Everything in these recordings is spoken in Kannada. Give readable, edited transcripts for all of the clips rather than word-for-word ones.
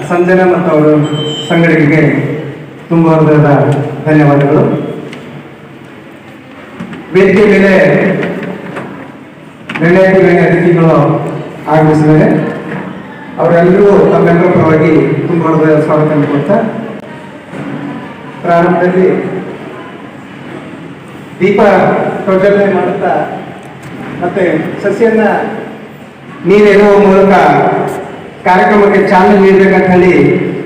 ಸಂಜನಾ ಮತ್ತು ಅವರು ಸಂಘಟನೆಗೆ ತುಂಬ ಹೃದಯದ ಧನ್ಯವಾದಗಳು. ವೇದಿಕೆ ಮೇಲೆ ಗಣ್ಯ ಅತಿಥಿಗಳು ಆಗಮಿಸಿದ್ದಾರೆ. ಅವರೆಲ್ಲರೂ ತಮ್ಮೆಲ್ಲರ ಪರವಾಗಿ ತುಂಬ ಹೃದಯದ ಸ್ವಾಗತ ಕೊಡ್ತಾ ಪ್ರಾರಂಭದಲ್ಲಿ ದೀಪ ಪ್ರಜ್ವಲನೆ ಮಾಡುತ್ತಾ ಮತ್ತೆ ಸಸಿಯನ್ನ ನೀರಿಡುವ ಮೂಲಕ ಕಾರ್ಯಕ್ರಮಕ್ಕೆ ಚಾಲನೆ ನೀಡಬೇಕಂತ ಹೇಳಿ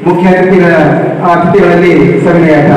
ಮುಖ್ಯ ಅತಿಥಿಗಳಲ್ಲಿ ಸವಿನಯಾಟ.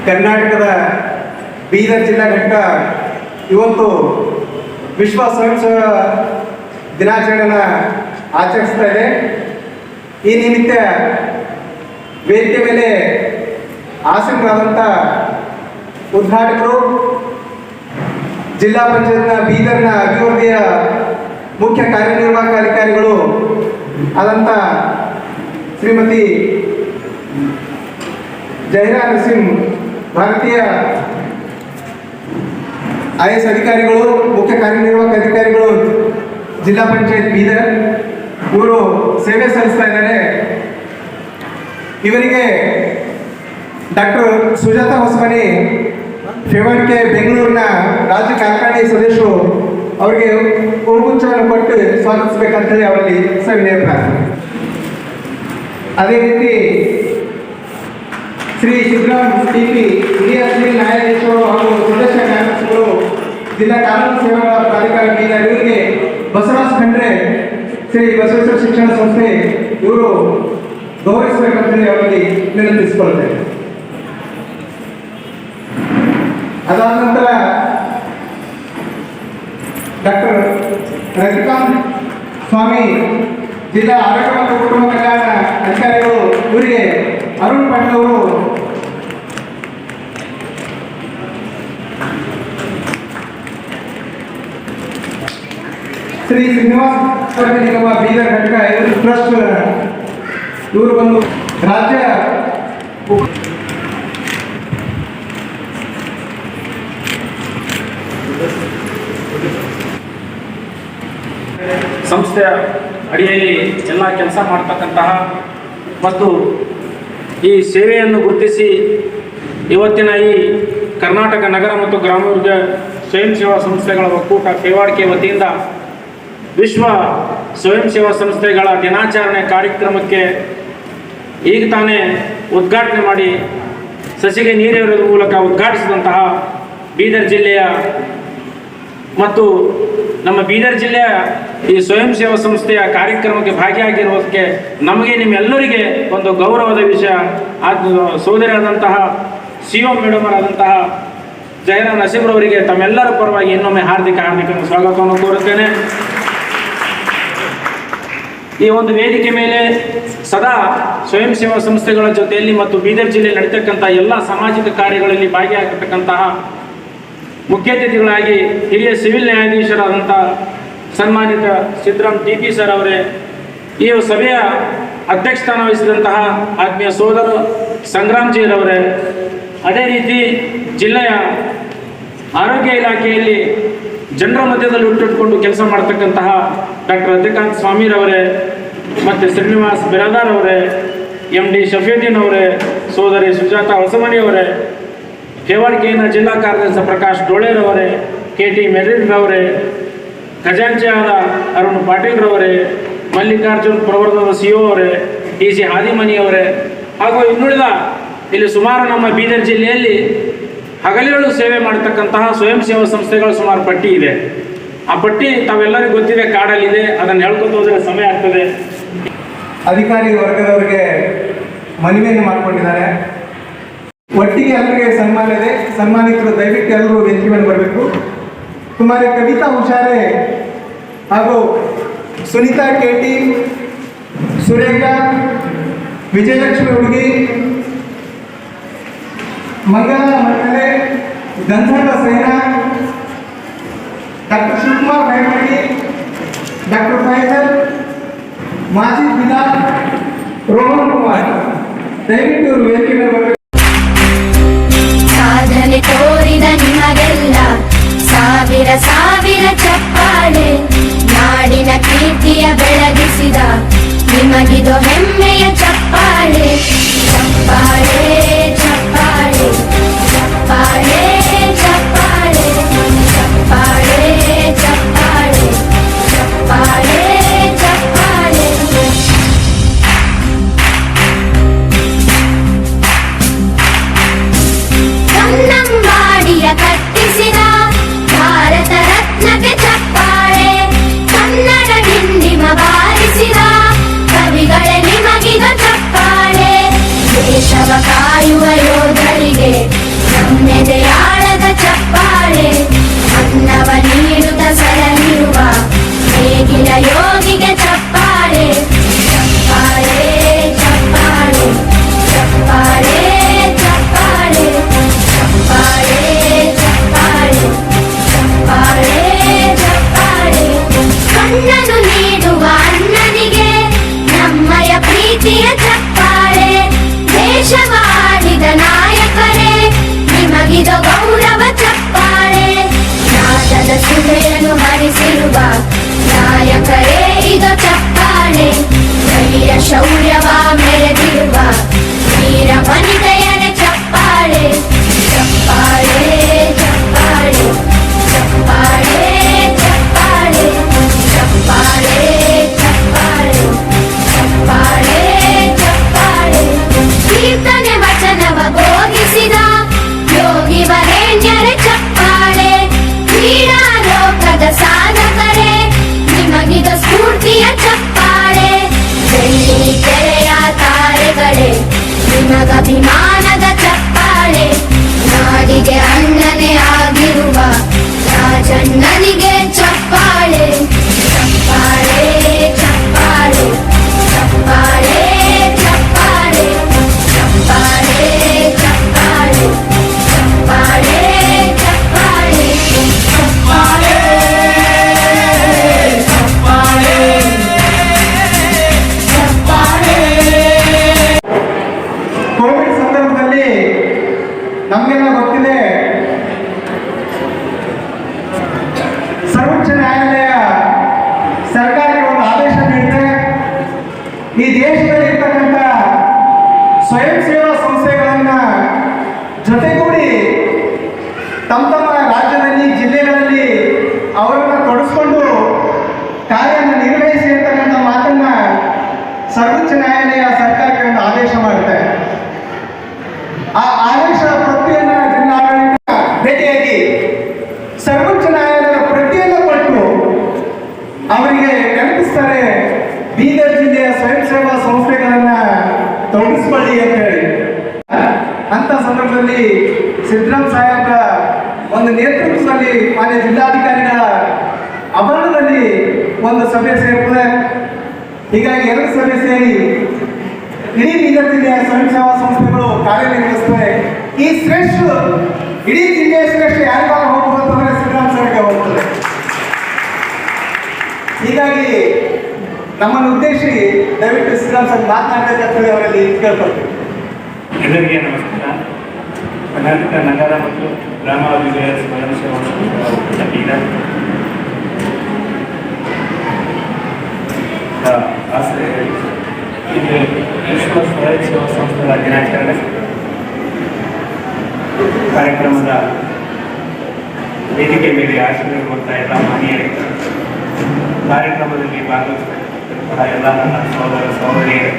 ಕರ್ನಾಟಕದ ಬೀದರ್ ಜಿಲ್ಲಾ ಘಟಕ ಇವತ್ತು ವಿಶ್ವ ಸ್ವಯಂ ಸೇವಾ ದಿನಾಚರಣೆಯನ್ನು ಆಚರಿಸ್ತಾ ಇದೆ. ಈ ನಿಮಿತ್ತ ವೇದಿಕೆ ಮೇಲೆ ಆಸೀನರಾದಂಥ ಉದ್ಘಾಟಕರು, ಜಿಲ್ಲಾ ಪಂಚಾಯತ್ನ ಬೀದರ್ನ ಅಭಿವೃದ್ಧಿಯ ಮುಖ್ಯ ಕಾರ್ಯನಿರ್ವಾಹಕ ಅಧಿಕಾರಿಗಳು ಆದಂಥ ಶ್ರೀಮತಿ ಜಹೀರಾ ನಸೀಮ್, ಭಾರತೀಯ IAS ಅಧಿಕಾರಿಗಳು, ಮುಖ್ಯ ಕಾರ್ಯನಿರ್ವಾಹಕ ಅಧಿಕಾರಿಗಳು, ಜಿಲ್ಲಾ ಪಂಚಾಯತ್ ಬೀದರ್, ಇವರು ಸೇವೆ ಸಲ್ಲಿಸ್ತಾ ಇದ್ದಾರೆ. ಇವರಿಗೆ ಡಾಕ್ಟರ್ ಸುಜಾತಾ ಹೊಸಮನಿ, ಫೆವರ್ಕೆ ಬೆಂಗಳೂರಿನ ರಾಜ್ಯ ಕಾರ್ಯಕಾರಿಣಿ ಸದಸ್ಯರು, ಅವರಿಗೆ ಹೂಗುಚ್ಛವನ್ನು ಕೊಟ್ಟು ಸ್ವಾಗತಿಸಬೇಕಂತ ಹೇಳಿ ಅವರಲ್ಲಿ ಸವಿನಯ ಪ್ರಾರ್ಥನೆ. ಅದೇ ರೀತಿ ಶ್ರೀ ಸಿದ್ದರಾಮ್ TP, ಹಿರಿಯ ಸಿವಿಲ್ ನ್ಯಾಯಾಧೀಶರು ಹಾಗೂ ಸದಸ್ಯ ನ್ಯಾಯಾಧೀಶರು, ಜಿಲ್ಲಾ ಕಾನೂನು ಸೇವೆಗಳ ಪ್ರಾಧಿಕಾರ ಬೀದರ್, ಇವರಿಗೆ ಬಸವರಾಜ್ ಖಂಡ್ರೆ ಶ್ರೀ ಬಸವೇಶ್ವರ ಶಿಕ್ಷಣ ಸಂಸ್ಥೆ ಇವರು ಗೌರವಿಸಬೇಕಂತೇಳಿ ಅವರಲ್ಲಿ ವಿನಂತಿಸಿಕೊಳ್ಳುತ್ತೇವೆ. ಅದಾದ ನಂತರ ಡಾಕ್ಟರ್ ರವಿಕಾಂತ್ ಸ್ವಾಮಿ ಜಿಲ್ಲಾ ಆರೋಗ್ಯ ಮತ್ತು ಕುಟುಂಬ ಕಲ್ಯಾಣ ಅಧಿಕಾರಿಗಳು, ಇವರಿಗೆ ಅರುಣ್ ಪಾಟೀಲ್ ಅವರು ಶ್ರೀ ಶ್ರೀನಿವಾಸ ನಿಗಮ ಬೀದರ್ ಘಟಕ ಟ್ರಸ್ಟ್ ಇವರು ಬಂದು ರಾಜ್ಯ ಸಂಸ್ಥೆಯ ಅಡಿಯಲ್ಲಿ ಎಲ್ಲ ಕೆಲಸ ಮಾಡ್ತಕ್ಕಂತಹ ಮತ್ತು ಈ ಸೇವೆಯನ್ನು ಗುರುತಿಸಿ ಇವತ್ತಿನ ಈ ಕರ್ನಾಟಕ ನಗರ ಮತ್ತು ಗ್ರಾಮೀಣ ಸ್ವಯಂ ಸೇವಾ ಸಂಸ್ಥೆಗಳ ಒಕ್ಕೂಟ ಕೆವಾಡಿಕೆ ವತಿಯಿಂದ ವಿಶ್ವ ಸ್ವಯಂ ಸೇವಾ ಸಂಸ್ಥೆಗಳ ದಿನಾಚರಣೆ ಕಾರ್ಯಕ್ರಮಕ್ಕೆ ಈಗ ತಾನೇ ಉದ್ಘಾಟನೆ ಮಾಡಿ ಸಸಿಗೆ ನೀರೆರೆಯುವ ಮೂಲಕ ಉದ್ಘಾಟಿಸಿದಂತಹ ಬೀದರ್ ಜಿಲ್ಲೆಯ ಮತ್ತು ನಮ್ಮ ಬೀದರ್ ಜಿಲ್ಲೆಯ ಈ ಸ್ವಯಂ ಸೇವಾ ಸಂಸ್ಥೆಯ ಕಾರ್ಯಕ್ರಮಕ್ಕೆ ಭಾಗಿಯಾಗಿರುವುದಕ್ಕೆ ನಮಗೆ ನಿಮ್ಮೆಲ್ಲರಿಗೆ ಒಂದು ಗೌರವದ ವಿಷಯ. ಸೋದರಿಯಾದಂತಹ CO ಮೇಡಮ್ ಆದಂತಹ ಜಯರಾ ನಸೀಬ್ರವರಿಗೆ ತಮ್ಮೆಲ್ಲರ ಪರವಾಗಿ ಇನ್ನೊಮ್ಮೆ ಹಾರ್ದಿಕ ಸ್ವಾಗತವನ್ನು ಕೋರುತ್ತೇನೆ. ಈ ಒಂದು ವೇದಿಕೆ ಮೇಲೆ ಸದಾ ಸ್ವಯಂ ಸೇವಾ ಸಂಸ್ಥೆಗಳ ಜೊತೆಯಲ್ಲಿ ಮತ್ತು ಬೀದರ್ ಜಿಲ್ಲೆಯಲ್ಲಿ ನಡೀತಕ್ಕಂಥ ಎಲ್ಲ ಸಾಮಾಜಿಕ ಕಾರ್ಯಗಳಲ್ಲಿ ಭಾಗಿಯಾಗಿರ್ತಕ್ಕಂತಹ ಮುಖ್ಯ ಅತಿಥಿಗಳಾಗಿ ಹಿರಿಯ ಸಿವಿಲ್ ನ್ಯಾಯಾಧೀಶರಾದಂಥ ಸನ್ಮಾನಿತ ಸಿದ್ದರಾಮ್ TP ಸರ್ ಅವರೇ, ಈ ಸಭೆಯ ಅಧ್ಯಕ್ಷಸ್ಥಾನ ವಹಿಸಿದಂತಹ ಆತ್ಮೀಯ ಸೋದರ ಸಂಗ್ರಾಮ್ ಜೀರವರೇ, ಅದೇ ರೀತಿ ಜಿಲ್ಲೆಯ ಆರೋಗ್ಯ ಇಲಾಖೆಯಲ್ಲಿ ಜನರ ಮಧ್ಯದಲ್ಲಿ ಹುಟ್ಟಿಟ್ಕೊಂಡು ಕೆಲಸ ಮಾಡ್ತಕ್ಕಂತಹ ಡಾಕ್ಟರ್ ರತಿಕಾಂತ್ ಸ್ವಾಮಿರವರೇ ಮತ್ತು ಶ್ರೀನಿವಾಸ್ ಬಿರಾದಾರ್ ಅವರೇ, MD ಶಫೀದ್ದೀನ್ ಅವರೇ, ಸೋದರಿ ಸುಜಾತಾ ಹೊಸಮನಿಯವರೇ, ಕೆವಾಡಿಕೆಯ ಜಿಲ್ಲಾ ಕಾರ್ಯದರ್ಶಿ ಪ್ರಕಾಶ್ ಡೋಳೇರವರೇ, KT ಮೆರಿಲ್ರವರೇ, ಖಜಾಂಚಿಯಾದ ಅರುಣ್ ಪಾಟೀಲ್ರವರೇ, ಮಲ್ಲಿಕಾರ್ಜುನ್ ಪ್ರವರ್ಧದ CO ಅವರೇ, TC ಹಾದಿಮನಿಯವರೇ ಹಾಗೂ ಇನ್ನುಳಿದ ಇಲ್ಲಿ ಸುಮಾರು ನಮ್ಮ ಬೀದರ್ ಜಿಲ್ಲೆಯಲ್ಲಿ ಹಗಲಿರುಳು ಸೇವೆ ಮಾಡತಕ್ಕಂತಹ ಸ್ವಯಂ ಸೇವಾ ಸಂಸ್ಥೆಗಳ ಸುಮಾರು ಪಟ್ಟಿ ಇದೆ. ಆ ಪಟ್ಟಿ ತಾವೆಲ್ಲರಿಗೂ ಗೊತ್ತಿದೆ, ಕಾಡಲ್ಲಿದೆ, ಅದನ್ನು ಹೇಳ್ಕೊತ ಹೋದರೆ ಸಮಯ ಆಗ್ತದೆ. ಅಧಿಕಾರಿ ವರ್ಗದವರಿಗೆ ಮನವಿಯನ್ನು ಮಾಡಿಕೊಂಡಿದ್ದಾರೆ. ಒಟ್ಟಿಗೆ ಎಲ್ಲರಿಗೆ ಸನ್ಮಾನ ಇದೆ. ಸನ್ಮಾನಿತರು ದಯವಿಟ್ಟು ಎಲ್ಲರೂ ವೇದಿಕೆ ಮೇಲೆ ಬರಬೇಕು. ಕುಮಾರಿ ಕವಿತಾ ಹುಷಾರೆ ಹಾಗೂ ಸುನೀತಾ KT, ಸುರೇಖಾ, ವಿಜಯಲಕ್ಷ್ಮಿ ಹುಡುಗಿ, ಮಂಗಲ ಮಕ್ಕಳೆ, ಗಂಧರ್ವ ಸೇನಾ, ಡಾಕ್ಟರ್ ಶಿವಕುಮಾರ್ ಭೈಮಟ್ಟಿ, ಡಾಕ್ಟರ್ ಫೈಸಲ್, ಮಾಜಿದ್ ಬಿಲಾಲ್, ರೋಹನ್ ಕುಮಾರ್, ದಯವಿಟ್ಟು ಇವರು ವೇದಿಕೆ ಮೇಲೆ ಬರಬೇಕು. ಸಾಧನೆ ತೋರಿದ ನಿಮಗೆಲ್ಲ ಸಾವಿರ ಸಾವಿರ ಚಪ್ಪಾಳೆ, ನಾಡಿನ ಕೀರ್ತಿಯ ಬೆಳಗಿಸಿದ ನಿಮಗಿದು ಹೆಮ್ಮೆಯ ಚಪ್ಪಾಳೆ. ಚಪ್ಪಾಳೆ ಚಪ್ಪಾಳೆ ಚಪ್ಪಾಳೆ ಚಪ್ಪಾಳೆ ಚಪ್ಪಾಳೆ ಚಪ್ಪಾಳೆ ಚಪ್ಪಾಳೆ ಚಪ್ಪಾಳೆ. ಕನ್ನಂಬಾಡಿಯ ಕಟ್ಟಿಸಿದ ಭಾರತ ರತ್ನಕ್ಕೆ ಚಪ್ಪಾಳೆ. ಕನ್ನಡ ಡಿಂಡಿಮ ಬಾರಿಸಿದ ಕವಿಗಳೇ ನಿಮಗಿದು ಚಪ್ಪಾಳೆ. ದೇಶವ ಕಾಯುವ ಯೋಧರಿಗೆ ನಮ್ಮೆದೆಯಾಳದ ಚಪ್ಪಾಳೆ. ಅನ್ನವ ನೀಡುತ್ತ ಸರಳಿರುವ ನೇಗಿಲ ಯೋಗಿಗೆ ಚಪ್ಪಾಳೆ. ಚಪ್ಪಾಳೆ ಚಪ್ಪಾಳೆ ಚಪ್ಪಾಳೆ ಚಪ್ಪಾಳೆ ಚಪ್ಪಾಳೆ ಚಪ್ಪಾಳೆ ಚಪ್ಪಾಳೆ ಚಪ್ಪಾಳೆ. ಕಣ್ಣನು ನೀಡುವ ಅಣ್ಣನಿಗೆ ನಮ್ಮಯ ಪ್ರೀತಿಯ ಚಪ್ಪಾಳೆ. ದೇಶವಾಡಿದ ನಾಯಕರೇ ನಿಮಗಿದು ಉಳಿಸ್ಕೊಳ್ಳಿ ಅಂತ ಹೇಳಿ. ಅಂತ ಸಂದರ್ಭದಲ್ಲಿ ಸಿದ್ದರಾಮ ಸಾಹೇಬ್ರ ಒಂದು ನೇತೃತ್ವದಲ್ಲಿ ಮಾನ್ಯ ಜಿಲ್ಲಾಧಿಕಾರಿಗಳ ಆವರಣದಲ್ಲಿ ಒಂದು ಸಭೆ ಸೇರ್ತದೆ. ಹೀಗಾಗಿ ಎರಡು ಸಭೆ ಸೇರಿ ಇಡೀ ಬೀದರ್ ಜಿಲ್ಲೆಯ ಸ್ವಯಂ ಸೇವಾ ಸಂಸ್ಥೆಗಳು ಕಾರ್ಯನಿರ್ವಹಿಸ್ತವೆ. ಈ ಶ್ರೇಷ್ಠ ಇಡೀ ಜಿಲ್ಲೆಯ ಶ್ರೇಷ್ಠ ಯಾರಿಗಾರ ಹೋಗ್ಬೋದು ಅಂದರೆ ಸಿದ್ದರಾಮ ಸಾಹೇಬ್ಗೆ ಹೋಗ್ತದೆ. ಹೀಗಾಗಿ ನಮ್ಮನ್ನು ಉದ್ದೇಶಿ ದಯವಿಟ್ಟು ಸಿದ್ದರಾಮ ಸಾಹೇಬ್ ಮಾತನಾಡಬೇಕಂತ ಹೇಳಿ ಅವರಲ್ಲಿ ಕೇಳ್ಕೊಳ್ತೀವಿ. ಎಲ್ಲರಿಗೆ ನಮಸ್ಕಾರ. ಕರ್ನಾಟಕ ನಗರ ಮತ್ತು ಗ್ರಾಮಾಭಿವೃದ್ಧಿ ಸ್ವಯಂ ಸೇವಾ ಸಂಸ್ಥೆಗಳ ಬೀದರ್ ಇದು ವಿಶ್ವ ಸ್ವಯಂ ಸೇವಾ ಸಂಸ್ಥೆಗಳ ದಿನಾಚರಣೆ ಕಾರ್ಯಕ್ರಮದ ವೇದಿಕೆ ಮೇಲೆ ಆಶೀರ್ವದಿಸುವಂಥ ಎಲ್ಲ ಮಾನ್ಯರಿಗೆ, ಕಾರ್ಯಕ್ರಮದಲ್ಲಿ ಭಾಗವಹಿಸಿದ ಎಲ್ಲ ನನ್ನ ಸಹೋದರ ಸಹೋದರಿಯರು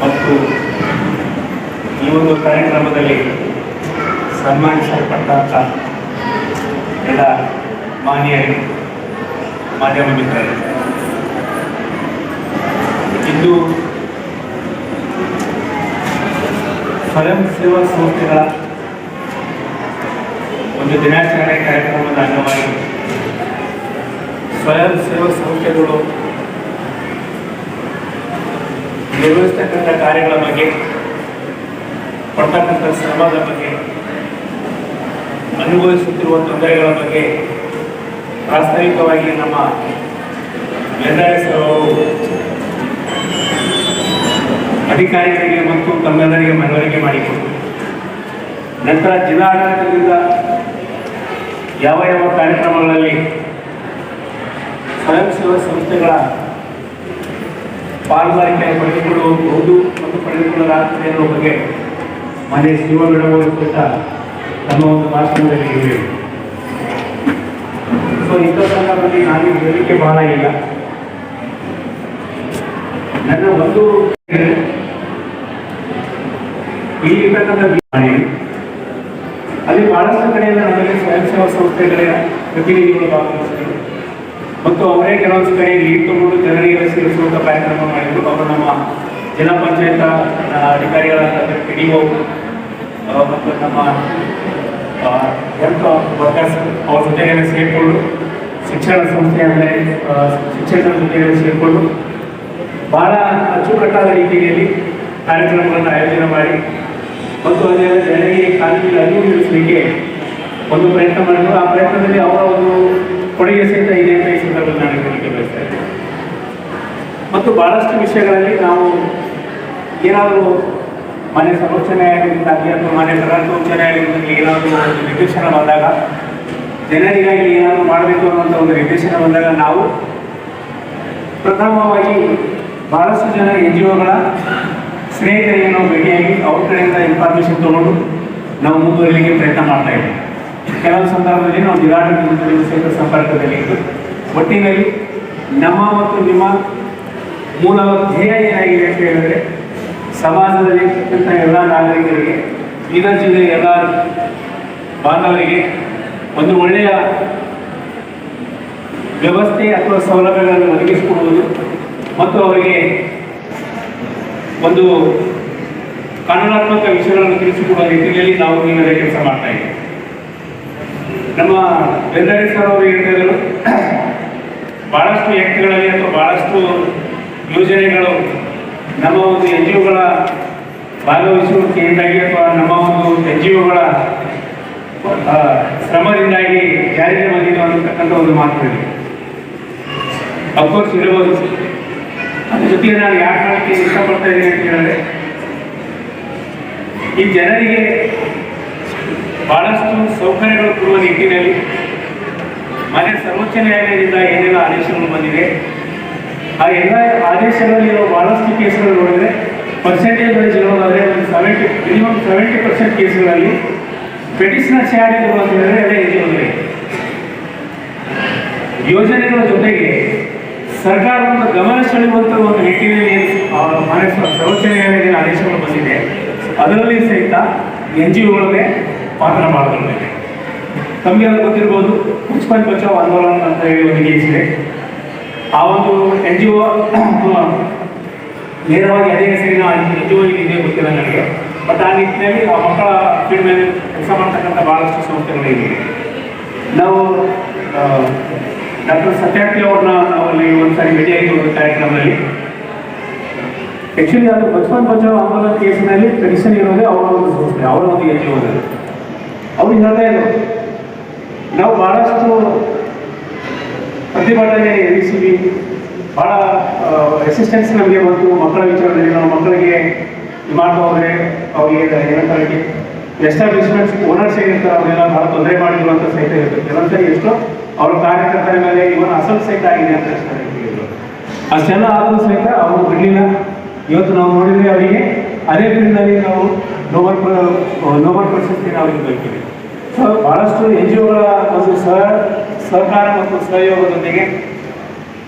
ಮತ್ತು ಈ ಒಂದು ಕಾರ್ಯಕ್ರಮದಲ್ಲಿ ಸನ್ಮಾನಿಸಲ್ಪಟ್ಟಂಥ ಎಲ್ಲ ಮಾನ್ಯರು, ಮಾಧ್ಯಮ ಮಿತ್ರರು, ಇಂದು ಸ್ವಯಂ ಸೇವಾ ಸಂಸ್ಥೆಗಳ ಒಂದು ದಿನಾಚರಣೆ ಕಾರ್ಯಕ್ರಮದ ಅಂಗವಾಗಿ ಸ್ವಯಂ ಸೇವಾ ಸಂಸ್ಥೆಗಳು ನಿರ್ವಹಿಸ್ತಕ್ಕಂಥ ಕಾರ್ಯಗಳ ಬಗ್ಗೆ, ಪಡ್ತಕ್ಕಂಥ ಶ್ರಮದ ಬಗ್ಗೆ, ಅನುಭವಿಸುತ್ತಿರುವ ತೊಂದರೆಗಳ ಬಗ್ಗೆ ಪ್ರಾಸ್ತಾವಿಕವಾಗಿ ನಮ್ಮ ಅವರು ಅಧಿಕಾರಿಗಳಿಗೆ ಮತ್ತು ತಮ್ಮೆಲ್ಲರಿಗೆ ಮನವರಿಕೆ ಮಾಡಿಕೊಟ್ಟು ನಂತರ ಜಿಲ್ಲಾಡಳಿತದಿಂದ ಯಾವ ಯಾವ ಕಾರ್ಯಕ್ರಮಗಳಲ್ಲಿ ಸ್ವಯಂ ಸೇವಾ ಸಂಸ್ಥೆಗಳ ಪಾಲ್ಗಾರಿಕೆಯನ್ನು ಪಡೆದುಕೊಳ್ಳಬಹುದು ಮತ್ತು ಪಡೆದುಕೊಳ್ಳಲಾಗುತ್ತದೆ ಎನ್ನುವ ಬಗ್ಗೆ ಮಾನ್ಯ ಶಿವಗಡವರು ಕುರಿತ ನಮ್ಮ ಒಂದು ಭಾಷಣದಲ್ಲಿ ಇವೆ. ಸೊ ಇಂಥ ಸಂದರ್ಭದಲ್ಲಿ ನಾನು ಹೇಳಲಿಕ್ಕೆ ಬಹಳ ಇಲ್ಲ. ನನ್ನ ಒಂದು ಇಲ್ಲಿರ್ತಕ್ಕಂಥ ಅಲ್ಲಿ ಬಹಳಷ್ಟು ಕಡೆಯಿಂದ ನಮಗೆ ಸ್ವಯಂ ಸೇವಾ ಸಂಸ್ಥೆಗಳ ಪ್ರತಿನಿಧಿಗಳು ಭಾಗವಹಿಸಿದರು ಮತ್ತು ಅವರೇ ಕೆಲವೊಂದು ಕಡೆ ಲೀಡ್ ತಗೊಂಡು ಜನರಿಗೆ ಸೇರಿಸುವಂಥ ಕಾರ್ಯಕ್ರಮ ಮಾಡಿದರು. ಅವರು ನಮ್ಮ ಜಿಲ್ಲಾ ಪಂಚಾಯತ್ ಅಧಿಕಾರಿಗಳಾದ PDO ಮತ್ತು ನಮ್ಮ ಹೆಲ್ತ್ ವರ್ಕರ್ಸ್ ಅವ್ರ ಜೊತೆಗೆ ಸೇರಿಕೊಂಡು ಶಿಕ್ಷಣ ಸಂಸ್ಥೆ ಅಂದರೆ ಶಿಕ್ಷಕರ ಜೊತೆಗೆ ಸೇರಿಕೊಂಡು ಬಹಳ ಅಚ್ಚುಕಟ್ಟಾದ ರೀತಿಯಲ್ಲಿ ಕಾರ್ಯಕ್ರಮಗಳನ್ನು ಆಯೋಜನೆ ಮಾಡಿ ಮತ್ತು ಅದೆಲ್ಲ ಜನರಿಗೆ ಕಾನೂನಿನ ಅರಿವು ಮೂಡಿಸಲಿಕ್ಕೆ ಒಂದು ಪ್ರಯತ್ನ ಮಾಡಿದ್ರು. ಆ ಪ್ರಯತ್ನದಲ್ಲಿ ಅವರ ಒಂದು ಕೊಡುಗೆ ಸಹಿತ ಇದೆ ಅಂತ ಈ ಸಂದರ್ಭದಲ್ಲಿ ನಾನು ಹೇಳಲಿಕ್ಕೆ ಬಯಸ್ತಾ ಇದ್ದೇನೆ. ಮತ್ತು ಬಹಳಷ್ಟು ವಿಷಯಗಳಲ್ಲಿ ನಾವು ಏನಾದರೂ ಮಾನ್ಯ ಸರ್ವೋಚ್ಚ ನ್ಯಾಯಾಲಯದಿಂದಾಗಿ ಅಥವಾ ಮಾನ್ಯ ಕರ್ನಾಟಕ ಉಚ್ಚ ನ್ಯಾಯಾಲಯದಲ್ಲಿ ಏನಾದರೂ ಒಂದು ನಿರ್ದೇಶನ ಬಂದಾಗ, ಜನರಿಗಾಗಿ ಏನಾದರೂ ಮಾಡಬೇಕು ಅನ್ನುವಂಥ ಒಂದು ನಿರ್ದೇಶನ ಬಂದಾಗ ನಾವು ಪ್ರಥಮವಾಗಿ ಬಹಳಷ್ಟು ಜನ NGOಗಳ ಸ್ನೇಹಿತರಿಗೆ ಭೇಟಿಯಾಗಿ ಅವ್ರ ಕಡೆಯಿಂದ ಇನ್ಫಾರ್ಮೇಷನ್ ತಗೊಂಡು ನಾವು ಮುಂದುವರಿಲಿಕ್ಕೆ ಪ್ರಯತ್ನ ಮಾಡ್ತಾ ಇದ್ದೀವಿ. ಕೆಲವು ಸಂದರ್ಭದಲ್ಲಿ ನಾವು ಜಿಲ್ಲಾಡಳಿತದ ಸಹಿತ ಸಂಪರ್ಕದಲ್ಲಿ ಇದ್ದು ಒಟ್ಟಿನಲ್ಲಿ ನಮ್ಮ ಮತ್ತು ನಿಮ್ಮ ಮೂಲ ಧ್ಯೇಯ ಏನಾಗಿದೆ ಅಂತ ಹೇಳಿದ್ರೆ, ಸಮಾಜದಲ್ಲಿ ಇರ್ತಕ್ಕಂಥ ಎಲ್ಲ ನಾಗರಿಕರಿಗೆ, ಬೀದರ್ ಜಿಲ್ಲೆಯ ಎಲ್ಲ ಬಾಂಧವರಿಗೆ ಒಂದು ಒಳ್ಳೆಯ ವ್ಯವಸ್ಥೆ ಅಥವಾ ಸೌಲಭ್ಯಗಳನ್ನು ಒದಗಿಸಿಕೊಡುವುದು ಮತ್ತು ಅವರಿಗೆ ಒಂದು ಕಾನೂನಾತ್ಮಕ ವಿಷಯಗಳನ್ನು ತಿಳಿಸಿಕೊಡುವ ರೀತಿಯಲ್ಲಿ ನಾವು ನೀವೆಲ್ಲ ಕೆಲಸ ಮಾಡ್ತಾ ಇದ್ದೀವಿ. ನಮ್ಮ ಬೆಂದಾರಿ ಸರ್ ಅವರು ಹೇಳ್ತಿದ್ರು, ಬಹಳಷ್ಟು ವ್ಯಕ್ತಿಗಳಲ್ಲಿ ಅಥವಾ ಬಹಳಷ್ಟು ಯೋಜನೆಗಳು ನಮ್ಮ ಒಂದು NGOಗಳ ಭಾಗವಹಿಸುವಿಕೆಯಿಂದಾಗಿ ಅಥವಾ ನಮ್ಮ ಒಂದು NGOಗಳ ಶ್ರಮದಿಂದಾಗಿ ಜಾರಿಗೆ ಬಂದಿದ್ದು ಅನ್ನತಕ್ಕಂಥ ಒಂದು ಮಾತುಗಳಿದೆ. ಅಫ್ಕೋರ್ಸ್ ಇರಬಹುದು. ಅದ್ರ ಜೊತೆಗೆ ನಾನು ಯಾಕೆ ಮಾಡಲಿಕ್ಕೆ ಇಷ್ಟಪಡ್ತಾ ಇದ್ದೀನಿ ಅಂತ ಹೇಳಿದ್ರೆ, ಈ ಜನರಿಗೆ ಬಹಳಷ್ಟು ಸೌಕರ್ಯಗಳು ಕೊಡುವ ನಿಟ್ಟಿನಲ್ಲಿ ಮಾನ್ಯ ಸರ್ವೋಚ್ಚ ನ್ಯಾಯಾಲಯದಿಂದ ಏನೆಲ್ಲ ಆದೇಶಗಳು ಬಂದಿದೆ, ಆ ಎಲ್ಲ ಆದೇಶಗಳಲ್ಲಿ ಬಹಳಷ್ಟು ಕೇಸ್ಗಳು ನೋಡಿದರೆ ಪರ್ಸೆಂಟೇಜ್ ವೈಸ್ ಇರೋದಾದರೆ ಒಂದು ಮಿನಿಮಮ್ 70% ಕೇಸ್ಗಳಲ್ಲಿ ಪೆಟಿಷನರ್ಸ್ ಯಾರಿದ್ರು ಅಂತ ಹೇಳಿದ್ರೆ ಅದೇ NGOಗಳೇ. ಯೋಜನೆಗಳ ಜೊತೆಗೆ ಸರ್ಕಾರ ಒಂದು ಗಮನ ಸೆಳೆಯುವಂಥ ಒಂದು ನಿಟ್ಟಿನಲ್ಲಿ ಮಾನ್ಯ ಸರ್ವೋಚ್ಚ ನ್ಯಾಯಾಲಯದ ಆದೇಶಗಳು ಬಂದಿದೆ, ಅದರಲ್ಲಿ ಸಹಿತ NGOಗಳೇ ಪಾತ್ರ ಮಾಡಿಕೊಂಡಿದೆ. ತಮಗೆಲ್ಲ ಗೊತ್ತಿರ್ಬೋದು, ಮುನ್ಸಿಪಲ್ ಬಚಾವ್ ಆಂದೋಲನ ಅಂತ ಹೇಳಿ ಒಂದು ಕೇಸ್ ಇದೆ. ಆ ಒಂದು NGO ನೇರವಾಗಿ ಅದೇ ಹೆಸರಿನ ಎನ್ ಜಿ ಒ ಇದೆ ಗೊತ್ತಿಲ್ಲ ನನಗೆ. ಬಟ್ ಆ ನಿಟ್ಟಿನಲ್ಲಿ ಆ ಮಕ್ಕಳ ಫೀಲ್ಡ್ ಮೇಲೆ ಕೆಲಸ ಮಾಡ್ತಕ್ಕಂಥ ಭಾಳಷ್ಟು ಸಂಸ್ಥೆಗಳಿವೆ. ನಾವು ಡಾಕ್ಟರ್ ಸತ್ಯಾರ್ಥಿ ಅವ್ರನ್ನ ನಾವಲ್ಲಿ ಒಂದ್ಸಾರಿ ಭೇಟಿಯಾಗಿ ಒಂದು ಕಾರ್ಯಕ್ರಮದಲ್ಲಿ ಆ್ಯಕ್ಚುಲಿ ಅದು ಬಚಪನ್ ಬಚಾವ್ ಆಂದೋಲನ ಕೇಸಿನಲ್ಲಿ ಟ್ರೆಡಿಷನ್ ಇರೋದೇ ಅವರ ಒಂದು ಸಂಸ್ಥೆ, ಅವರ ಒಂದು ಎನ್ ಜಿ ಒ. ಅವ್ರಿಗೆ ಹೇಳ್ತಾ ಇದ್ರು, ನಾವು ಭಾಳಷ್ಟು ಪ್ರತಿಭಟನೆ ಎದುರಿಸಿವಿ, ಭಾಳ ರೆಸಿಸ್ಟೆನ್ಸ್ ನಮಗೆ ಬಂತು ಮಕ್ಕಳ ವಿಚಾರದಲ್ಲಿ. ನಾವು ಮಕ್ಕಳಿಗೆ ಮಾಡ್ಬೋದ್ರೆ ಅವ್ರಿಗೆ ಏನಂತಾರೆ ಎಸ್ಟಾಬ್ಲಿಷ್ಮೆಂಟ್ಸ್ ಓನರ್ಸ್ ಏನಿರ್ತಾರೆ ಅವರೆಲ್ಲ ಭಾಳ ತೊಂದರೆ ಮಾಡಿದ್ರು ಅಂತ ಸಹಿತ ಇರುತ್ತೆ. ಕೆಲವೊಂದ್ಸರಿ ಎಷ್ಟೋ ಅವ್ರ ಕಾರ್ಯಕರ್ತರ ಮೇಲೆ ಇವನ್ ಅಸಲ್ ಸಹಿತ ಆಗಿದೆ ಅಂತ ಹೇಳಿದ್ರು. ಅಷ್ಟೆಲ್ಲ ಆದರೂ ಸಹಿತ ಅವರು ಬಿಡಲಿಲ್ಲ. ಇವತ್ತು ನಾವು ನೋಡಿದರೆ ಅವರಿಗೆ ಅದೇ ಫೀಲ್ಡ್ನಲ್ಲಿ ನಾವು ನೋಬಲ್ ಪ್ರಶಸ್ತಿನ ಅವರಿಗೆ ದೊರಕಿದೆ. ಸೊ ಭಾಳಷ್ಟು ಎನ್ ಜಿ ಒಗಳ ಒಂದು ಸಹಕಾರ ಮತ್ತು ಸಹಯೋಗದೊಂದಿಗೆ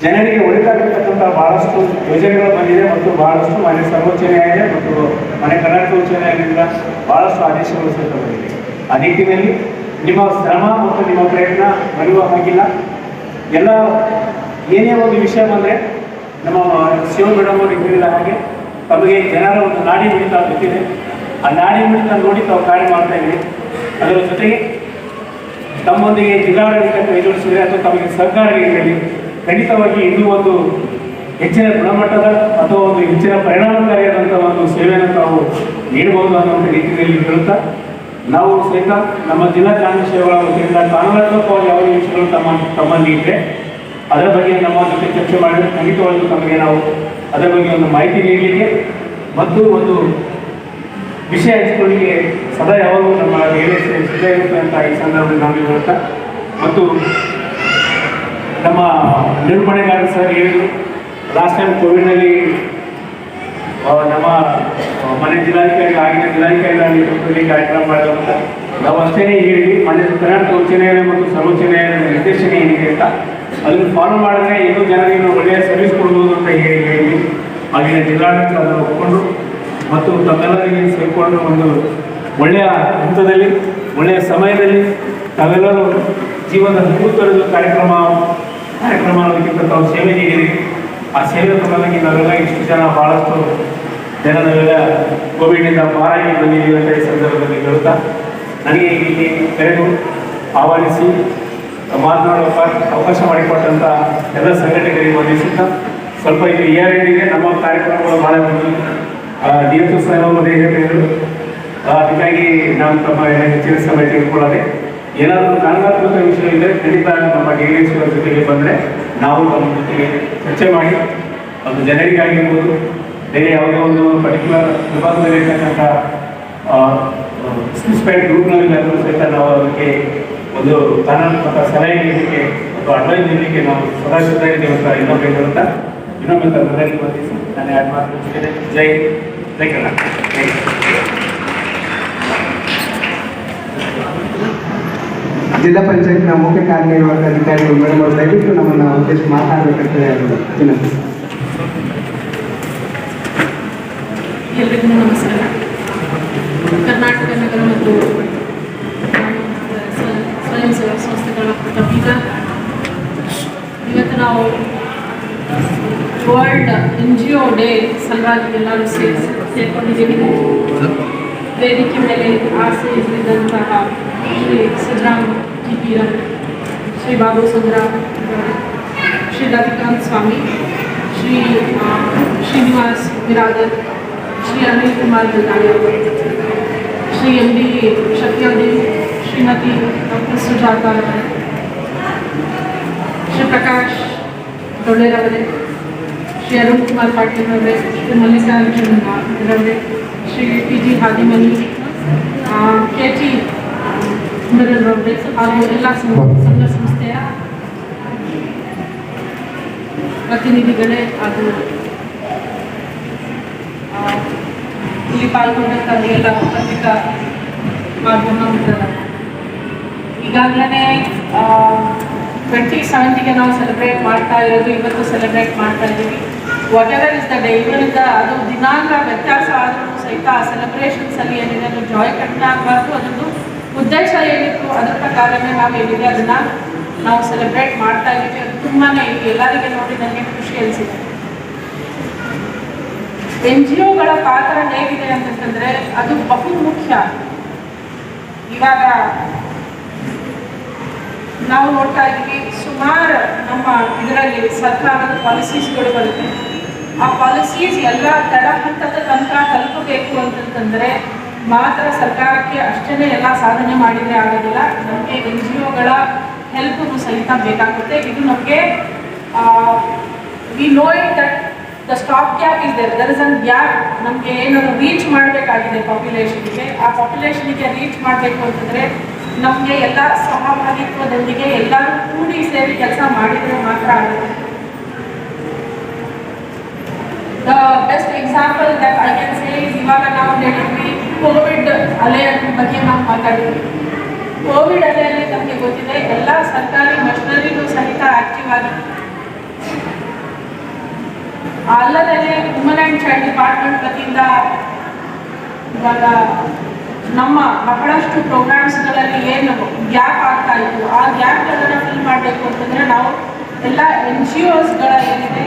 ಜನರಿಗೆ ಒಳಿತಾಗಿರ್ತಕ್ಕಂಥ ಭಾಳಷ್ಟು ಯೋಜನೆಗಳು ಬಂದಿದೆ ಮತ್ತು ಭಾಳಷ್ಟು ಮಾನ್ಯ ಸರ್ವೋಚ್ಚ ನ್ಯಾಯಾಲಯ ಮತ್ತು ಮಾನ್ಯ ಕರ್ನಾಟಕ ಉಚ್ಚ ನ್ಯಾಯಾಲಯದಿಂದ ಭಾಳಷ್ಟು ಆದೇಶಗಳು ಸಹಿತ ಬಂದಿದೆ. ಆ ನಿಟ್ಟಿನಲ್ಲಿ ನಿಮ್ಮ ಶ್ರಮ ಮತ್ತು ನಿಮ್ಮ ಪ್ರಯತ್ನ ಮರೆಯುವ ಹಾಗಿಲ್ಲ. ಎಲ್ಲ ಏನೇ ಒಂದು ವಿಷಯ ಬಂದರೆ ನಮ್ಮ ಶಿವ ಮೇಡಮ್ ಅವರು ಹೇಳಿದ ಹಾಗೆ ತಮಗೆ ಜನರ ಒಂದು ನಾಡಿ ಮಿಡಿತ ಗೊತ್ತಿದೆ. ಆ ನಾಡಿ ಮಿಡಿತ ನೋಡಿ ತಾವು ಕಾರ್ಯ ಮಾಡ್ತಾ ಇದ್ದೀವಿ. ಅದರ ಜೊತೆಗೆ ತಮ್ಮೊಂದಿಗೆ ಜಿಲ್ಲಾಡಳಿತ ಕೈ ಜೋಡಿಸಿದರೆ ಅಥವಾ ತಮಗೆ ಸಹಕಾರ ನೀಡಿದಲ್ಲಿ ಖಂಡಿತವಾಗಿ ಇನ್ನೂ ಒಂದು ಹೆಚ್ಚಿನ ಗುಣಮಟ್ಟದ ಅಥವಾ ಒಂದು ಹೆಚ್ಚಿನ ಪರಿಣಾಮಕಾರಿಯಾದಂಥ ಒಂದು ಸೇವೆಯನ್ನು ತಾವು ನೀಡಬಹುದು ಅನ್ನುವಂಥ ರೀತಿಯಲ್ಲಿ ಹೇಳುತ್ತಾ, ನಾವು ಸಹಿತ ನಮ್ಮ ಜಿಲ್ಲಾ ಕಾನೂನು ಸೇವೆಗಳ ವತಿಯಿಂದ ಕಾನೂನಾತ್ಮಕವಾಗಿ ಯಾವ ವಿಷಯಗಳು ತಮ್ಮಲ್ಲಿ ಇದ್ದರೆ ಅದರ ಬಗ್ಗೆ ನಮ್ಮ ಜೊತೆ ಚರ್ಚೆ ಮಾಡಿದರೆ ಖಂಡಿತವಾಗಿಯೂ ತಮಗೆ ನಾವು ಅದರ ಬಗ್ಗೆ ಒಂದು ಮಾಹಿತಿ ನೀಡಲಿಕ್ಕೆ ಮತ್ತು ಒಂದು ವಿಷಯ ಹಂಚಿಕೊಳ್ಳಿಕ್ಕೆ ಸದಾ ಯಾವಾಗಲೂ ನಮ್ಮ ಏರಿಯಾ ಸಿದ್ಧ ಇರುತ್ತೆ ಅಂತ ಈ ಸಂದರ್ಭದಲ್ಲಿ ನಾವು ಹೇಳುತ್ತಾ, ಮತ್ತು ನಮ್ಮ ನಿರೂಪಣೆಗಾರರು ಸರ್ ಹೇಳಿದರು, ಲಾಸ್ಟ್ ಟೈಮ್ ಕೋವಿಡ್ನಲ್ಲಿ ನಮ್ಮ ಮನೆ ಜಿಲ್ಲಾಧಿಕಾರಿ ಆಗಿನ ಜಿಲ್ಲಾಧಿಕಾರಿಗಳ ನೇತೃತ್ವದಲ್ಲಿ ಕಾರ್ಯಕ್ರಮ ಮಾಡಿದಂತ ನಾವು ಅಷ್ಟೇ ಹೇಳಿದ್ವಿ. ಮನೆ ಕರ್ನಾಟಕ ಉಚ್ಚ ನ್ಯಾಯಾಲಯ ಮತ್ತು ಸರ್ವೋಚ್ಚ ನ್ಯಾಯಾಲಯದ ನಿರ್ದೇಶನ ಏನಿದೆ ಅಂತ ಅದನ್ನು ಫಾಲೋ ಮಾಡಿದ್ರೆ ಇನ್ನೂ ಜನರಿಗೆ ಒಳ್ಳೆಯ ಸರ್ವಿಸ್ ಕೊಡ್ಬೋದು ಅಂತ ಹೇಳಿದ್ವಿ. ಆಗಿನ ಜಿಲ್ಲಾಡಳಿತ ಅದನ್ನು ಒಪ್ಪಿಕೊಂಡು ಮತ್ತು ತಮ್ಮೆಲ್ಲರಿಗೆ ಸೇರಿಕೊಂಡು ಒಂದು ಒಳ್ಳೆಯ ಹಂತದಲ್ಲಿ ಒಳ್ಳೆಯ ಸಮಯದಲ್ಲಿ ತಾವೆಲ್ಲರೂ ಜೀವನದ ಮುಹೂರ್ತದ ಕಾರ್ಯಕ್ರಮ ಅನ್ನೋದಕ್ಕಿಂತ ತಾವು ಸೇವೆ ನೀಡಿರಿ. ಆ ಸೇವೆ ಫಲವಾಗಿ ನಾವೆಲ್ಲ ಇಷ್ಟು ಜನ ಭಾಳಷ್ಟು ಜನ ನಾವೆಲ್ಲ ಕೋವಿಡ್ನಿಂದ ಪಾರಾಗಿ ಬಂದಿದ್ದೀವಿ ಅಂತ ಈ ಸಂದರ್ಭದಲ್ಲಿ ಹೇಳುತ್ತಾ, ನನಗೆ ಇಲ್ಲಿ ಕರೆದು ಆಹ್ವಾನಿಸಿ ಮಾತನಾಡುವ ಅವಕಾಶ ಮಾಡಿಕೊಟ್ಟಂಥ ಎಲ್ಲ ಸಂಘಟಕರಿಗೆ ವಂದಿಸುತ್ತಾ, ಸ್ವಲ್ಪ ಇದು ಇಯರ್ ನಮ್ಮ ಕಾರ್ಯಕ್ರಮಗಳು ಭಾಳ DFO ಸರ್ ಅವರು ಹೇಳಿದರು. ಅದಕ್ಕಾಗಿ ನಾನು ತಮ್ಮ ಹೆಚ್ಚಿನ ಸಮಯ ತೆಗೆದುಕೊಳ್ಳದೆ ಏನಾದರೂ ಕಾನೂನಾತ್ಮಕ ವಿಷಯ ಇದ್ದರೆ ಖಂಡಿತ ನಮ್ಮ DDS ಜೊತೆಗೆ ಬಂದರೆ ನಾವು ನಮ್ಮ ಜೊತೆಗೆ ಚರ್ಚೆ ಮಾಡಿ ಅದು ಜನರಿಗಾಗಿರ್ಬೋದು, ಬೇರೆ ಯಾವುದೇ ಒಂದು ಪರ್ಟಿಕ್ಯುಲರ್ ವಿಭಾಗದಲ್ಲಿ ಇರ್ತಕ್ಕಂಥ ಸ್ಪೆಸಿಫೈಡ್ ಗ್ರೂಪ್ನಲ್ಲಿ ಸಹಿತ ನಾವು ಅದಕ್ಕೆ ಒಂದು ಕಾನೂನಾತ್ಮಕ ಸಲಹೆ ನೀಡಲಿಕ್ಕೆ ಮತ್ತು ಅಡ್ವೈಸ್ ನೀಡಲಿಕ್ಕೆ ನಾವು ಸದಾ ಸಿದ್ಧ ಇದ್ದೀವಿ ಅಂತ ಇನ್ನೊಬ್ಬರು ಹೇಳುತ್ತಾ ಇನ್ನೊಮ್ಮೆ ತಮ್ಮಲ್ಲಿ ಬಂದಿಸಿ ನಾನು ಯಾರು ಮಾತನಾಡ್ತಿದ್ದೇನೆ. ಜೈ ಕರ್ನಾಟಕ. ಜಿಲ್ಲಾ ಪಂಚಾಯತ್ನ ಮುಖ್ಯ ಕಾರ್ಯನಿರ್ವಾಹಕ ಅಧಿಕಾರಿಗಳು ಮೇಡಮ್ ಅವರು ದಯವಿಟ್ಟು ನಮ್ಮನ್ನು ಉದ್ದೇಶ ಮಾತನಾಡಬೇಕಾಗ್ತದೆ. ಎಲ್ಲರಿಗೂ ನಮಸ್ಕಾರ. ಕರ್ನಾಟಕ ನಗರ ಮತ್ತು ಸ್ವಯಂ ಸೇವಾ ಸಂಸ್ಥೆಗಳ ವತಿಯಿಂದ ಇವತ್ತು ನಾವು ವರ್ಲ್ಡ್ NGO ಡೇ ಸಲುವಾಗಿ ಎಲ್ಲರೂ ಸೇರ್ಕೊಂಡಿದ್ದೀವಿ. ವೇದಿಕೆ ಮೇಲೆ ಆಸೆಯಿದ್ದಂತಹ ಶ್ರೀ ಸಿದ್ದರಾಮ ಕಿಪೀರನ್, ಶ್ರೀ ಬಾಬು ಸುಂದರಾಮ್, ಶ್ರೀ ರವಿಕಾಂತ್ ಸ್ವಾಮಿ, ಶ್ರೀ ಶ್ರೀನಿವಾಸ್ ಬಿರಾದರ್, ಶ್ರೀ ಅನಿಲ್ ಕುಮಾರ್ ದಲ್ಲಾಳಿ, ಶ್ರೀ MD ಶಕ್ತಿಯದೇವಿ, ಶ್ರೀಮತಿ ಡಾಕ್ಟರ್ ಸುಜಾತಾ ಅವರೇ, ಶ್ರೀ ಪ್ರಕಾಶ್ ಡೊಳ್ಳೆರವರೇ, ಶ್ರೀ ಅರುಣ್ ಕುಮಾರ್ ಪಾಟೀಲ್ ಅವರೇ, ಶ್ರೀ ಮಲ್ಲಿಕಾರ್ಜುನ್ ಅವರೇ, ಶ್ರೀ PG ಹಾದಿಮನಿ, KT ಅವರೇ ಹಾಗೂ ಎಲ್ಲ ಸಂಘ ಸಂಸ್ಥೆಯ ಪ್ರತಿನಿಧಿಗಳೇ ಹಾಗೂ ಇಲ್ಲಿ ಪಾಲ್ಗೊಂಡಂಥ ಎಲ್ಲ ಪತ್ರಿಕಾ ಮಾಧ್ಯಮ ಮಿತ್ರರು, ಈಗಾಗಲೇ 27ಗೆ ನಾವು ಸೆಲೆಬ್ರೇಟ್ ಮಾಡ್ತಾ ಇರೋದು, ಇವತ್ತು ಸೆಲೆಬ್ರೇಟ್ ಮಾಡ್ತಾ ಇದ್ದೀವಿ. What ever is the day, ಇವರಿಂದ ಅದು ದಿನಾಂಕ ವ್ಯತ್ಯಾಸ ಆದರೂ ಸಹಿತ ಆ ಸೆಲೆಬ್ರೇಷನ್ಸಲ್ಲಿ ಏನಿದೆ ಅದು ಜಾಯ್ ಕಡಿಮೆ ಆಗಬಾರ್ದು. ಅದೊಂದು ಉದ್ದೇಶ ಏನಿತ್ತು ಅದರ ಪ್ರಕಾರನೇ ನಾವು ಏನಿದೆ ಅದನ್ನು ನಾವು ಸೆಲೆಬ್ರೇಟ್ ಮಾಡ್ತಾ ಇದ್ದೀವಿ. ಅದು ತುಂಬಾ ಎಲ್ಲರಿಗೆ ನೋಡಿ ನನಗೆ ಖುಷಿ ಅನಿಸಿದೆ. NGOಗಳ ಪಾತ್ರ ಹೇಗಿದೆ ಅಂತಂತಂದರೆ ಅದು ಬಹು ಮುಖ್ಯ. ಇವಾಗ ನಾವು ನೋಡ್ತಾ ಇದ್ದೀವಿ, ಸುಮಾರು ನಮ್ಮ ಇದರಲ್ಲಿ ಸರ್ಕಾರದ ಪಾಲಿಸೀಸ್ಗಳು ಬರುತ್ತೆ. ಆ ಪಾಲಿಸೀಸ್ ಎಲ್ಲ ತಳಹಂತದ ತನಕ ತಲುಪಬೇಕು ಅಂತಂತಂದರೆ ಮಾತ್ರ ಸರ್ಕಾರಕ್ಕೆ ಅಷ್ಟೇ ಎಲ್ಲ ಸಾಧನೆ ಮಾಡಿದರೆ ಆಗೋದಿಲ್ಲ. ನಮಗೆ NGOಗಳ ಹೆಲ್ಪು ಸಹಿತ ಬೇಕಾಗುತ್ತೆ. ಇದು ನಮಗೆ we know it that the stop gap is there is an gap. ನಮಗೆ ಏನಾದರೂ ರೀಚ್ ಮಾಡಬೇಕಾಗಿದೆ ಪಾಪ್ಯುಲೇಷನ್ಗೆ. ಆ ಪಾಪ್ಯುಲೇಷನ್ಗೆ ರೀಚ್ ಮಾಡಬೇಕು ಅಂತಂದರೆ ನಮಗೆ ಎಲ್ಲ ಸಹಭಾಗಿತ್ವದೊಂದಿಗೆ ಎಲ್ಲರೂ ಕೂಡಿ ಸೇರಿ ಕೆಲಸ ಮಾಡಿದರೆ ಮಾತ್ರ ಆಗುತ್ತೆ. The best example that I can say is, ಇವಾಗ ನಾವು ಹೇಳಿದ್ವಿ ಕೋವಿಡ್ ಅಲೆ ಬಗ್ಗೆ ನಾವು ಮಾತಾಡಿದ್ವಿ. ಕೋವಿಡ್ ಅಲೆಯಲ್ಲಿ ನಮಗೆ ಗೊತ್ತಿದೆ ಎಲ್ಲ ಸರ್ಕಾರಿ ಮಷಿನರಿಗೂ ಸಹಿತ ಆಕ್ಟಿವ್ ಆಗಿದೆ. ಅಲ್ಲದೆ ವುಮನ್ ಆ್ಯಂಡ್ ಚೈಲ್ಡ್ ಡಿಪಾರ್ಟ್ಮೆಂಟ್ ವತಿಯಿಂದ ಇವಾಗ ನಮ್ಮ ಬಹಳಷ್ಟು ಪ್ರೋಗ್ರಾಮ್ಸ್ಗಳಲ್ಲಿ ಏನು ಗ್ಯಾಪ್ ಆಗ್ತಾ ಇತ್ತು, ಆ ಗ್ಯಾಪ್ಗಳನ್ನು ಫಿಲ್ ಮಾಡಬೇಕು ಅಂತಂದರೆ ನಾವು ಎಲ್ಲ NGOಸ್ಗಳ ಏನಿದೆ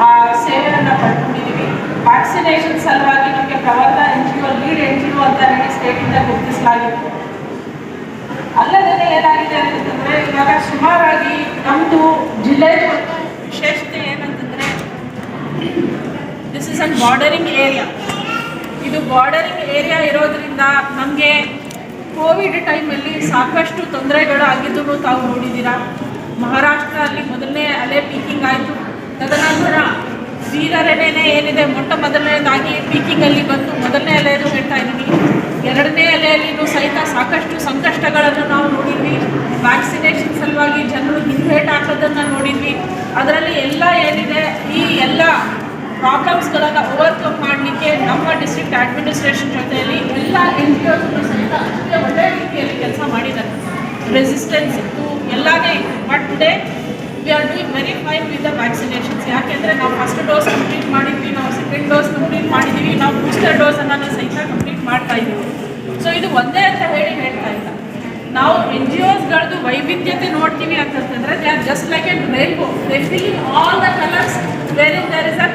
ಆ ಸೇವೆಯನ್ನು ಪಡ್ಕೊಂಡಿದ್ದೀವಿ. ವ್ಯಾಕ್ಸಿನೇಷನ್ ಸಲುವಾಗಿ ನಮಗೆ ಪ್ರವರ್ತ NGO ಲೀಡ್ NGO ಅಂತ ಹೇಳಿ ಸ್ಟೇಟಿಂದ ಗುರುತಿಸಲಾಗಿತ್ತು. ಅಲ್ಲದೆ ಏನಾಗಿದೆ ಅಂತಂದರೆ ಇವಾಗ ಸುಮಾರಾಗಿ ನಮ್ಮದು ಜಿಲ್ಲೆಯ ವಿಶೇಷತೆ ಏನಂತಂದರೆ this is an bordering area. ಇದು ಬಾರ್ಡರಿಂಗ್ ಏರಿಯಾ ಇರೋದ್ರಿಂದ ನಮಗೆ ಕೋವಿಡ್ ಟೈಮಲ್ಲಿ ಸಾಕಷ್ಟು ತೊಂದರೆಗಳು ಆಗಿದ್ದು ತಾವು ನೋಡಿದ್ದೀರಾ. ಮಹಾರಾಷ್ಟ್ರ ಅಲ್ಲಿ ಮೊದಲನೇ ಅಲೆ ಪೀಕಿಂಗ್ ಆಯಿತು. ತದನಂತರ ಬೀದರನೇ ಏನಿದೆ ಮೊಟ್ಟ ಮೊದಲನೇದಾಗಿ ಪೀಕಿಂಗಲ್ಲಿ ಬಂದು ಮೊದಲನೇ ಅಲೆಯನ್ನು ಹೇಳ್ತಾ ಇದ್ದೀವಿ. ಎರಡನೇ ಅಲೆಯಲ್ಲಿನೂ ಸಹಿತ ಸಾಕಷ್ಟು ಸಂಕಷ್ಟಗಳನ್ನು ನಾವು ನೋಡಿದ್ವಿ. ವ್ಯಾಕ್ಸಿನೇಷನ್ ಸಲುವಾಗಿ ಜನರು ಹಿಂದೇಟು ಹಾಕೋದನ್ನು ನೋಡಿದ್ವಿ. ಅದರಲ್ಲಿ ಎಲ್ಲ ಏನಿದೆ ಈ ಎಲ್ಲ ಪ್ರಾಬ್ಲಮ್ಸ್ಗಳನ್ನು ಓವರ್ಕಮ್ ಮಾಡಲಿಕ್ಕೆ ನಮ್ಮ ಡಿಸ್ಟ್ರಿಕ್ಟ್ ಅಡ್ಮಿನಿಸ್ಟ್ರೇಷನ್ ಜೊತೆಯಲ್ಲಿ ಎಲ್ಲ NGOಸ್ಗಳು ಸಹಿತ ಅಷ್ಟೇ ಒಳ್ಳೆಯ ರೀತಿಯಲ್ಲಿ ಕೆಲಸ ಮಾಡಿದ್ದಾರೆ. ರೆಸಿಸ್ಟೆನ್ಸ್ ಇತ್ತು, ಎಲ್ಲನೇ ಇತ್ತು. But today we are doing very fine with the vaccinations. ಯಾಕೆಂದರೆ ನಾವು ಫಸ್ಟ್ ಡೋಸ್ ಕಂಪ್ಲೀಟ್ ಮಾಡಿದ್ವಿ, ನಾವು ಸೆಕೆಂಡ್ ಡೋಸ್ ಕಂಪ್ಲೀಟ್ ಮಾಡಿದ್ದೀವಿ, ನಾವು ಬೂಸ್ಟರ್ ಡೋಸನ್ನು ಸಹಿತ ಕಂಪ್ಲೀಟ್ ಮಾಡ್ತಾ ಇದ್ದೀವಿ. ಸೊ ಇದು ಒಂದೇ ಅಂತ ಹೇಳ್ತಾ ಇಲ್ಲ. ನಾವು NGOಸ್ಗಳದ್ದು ವೈವಿಧ್ಯತೆ ನೋಡ್ತೀವಿ ಅಂತಂತಂದರೆ they are just like a rainbow. They fill in all the colours wherein there is a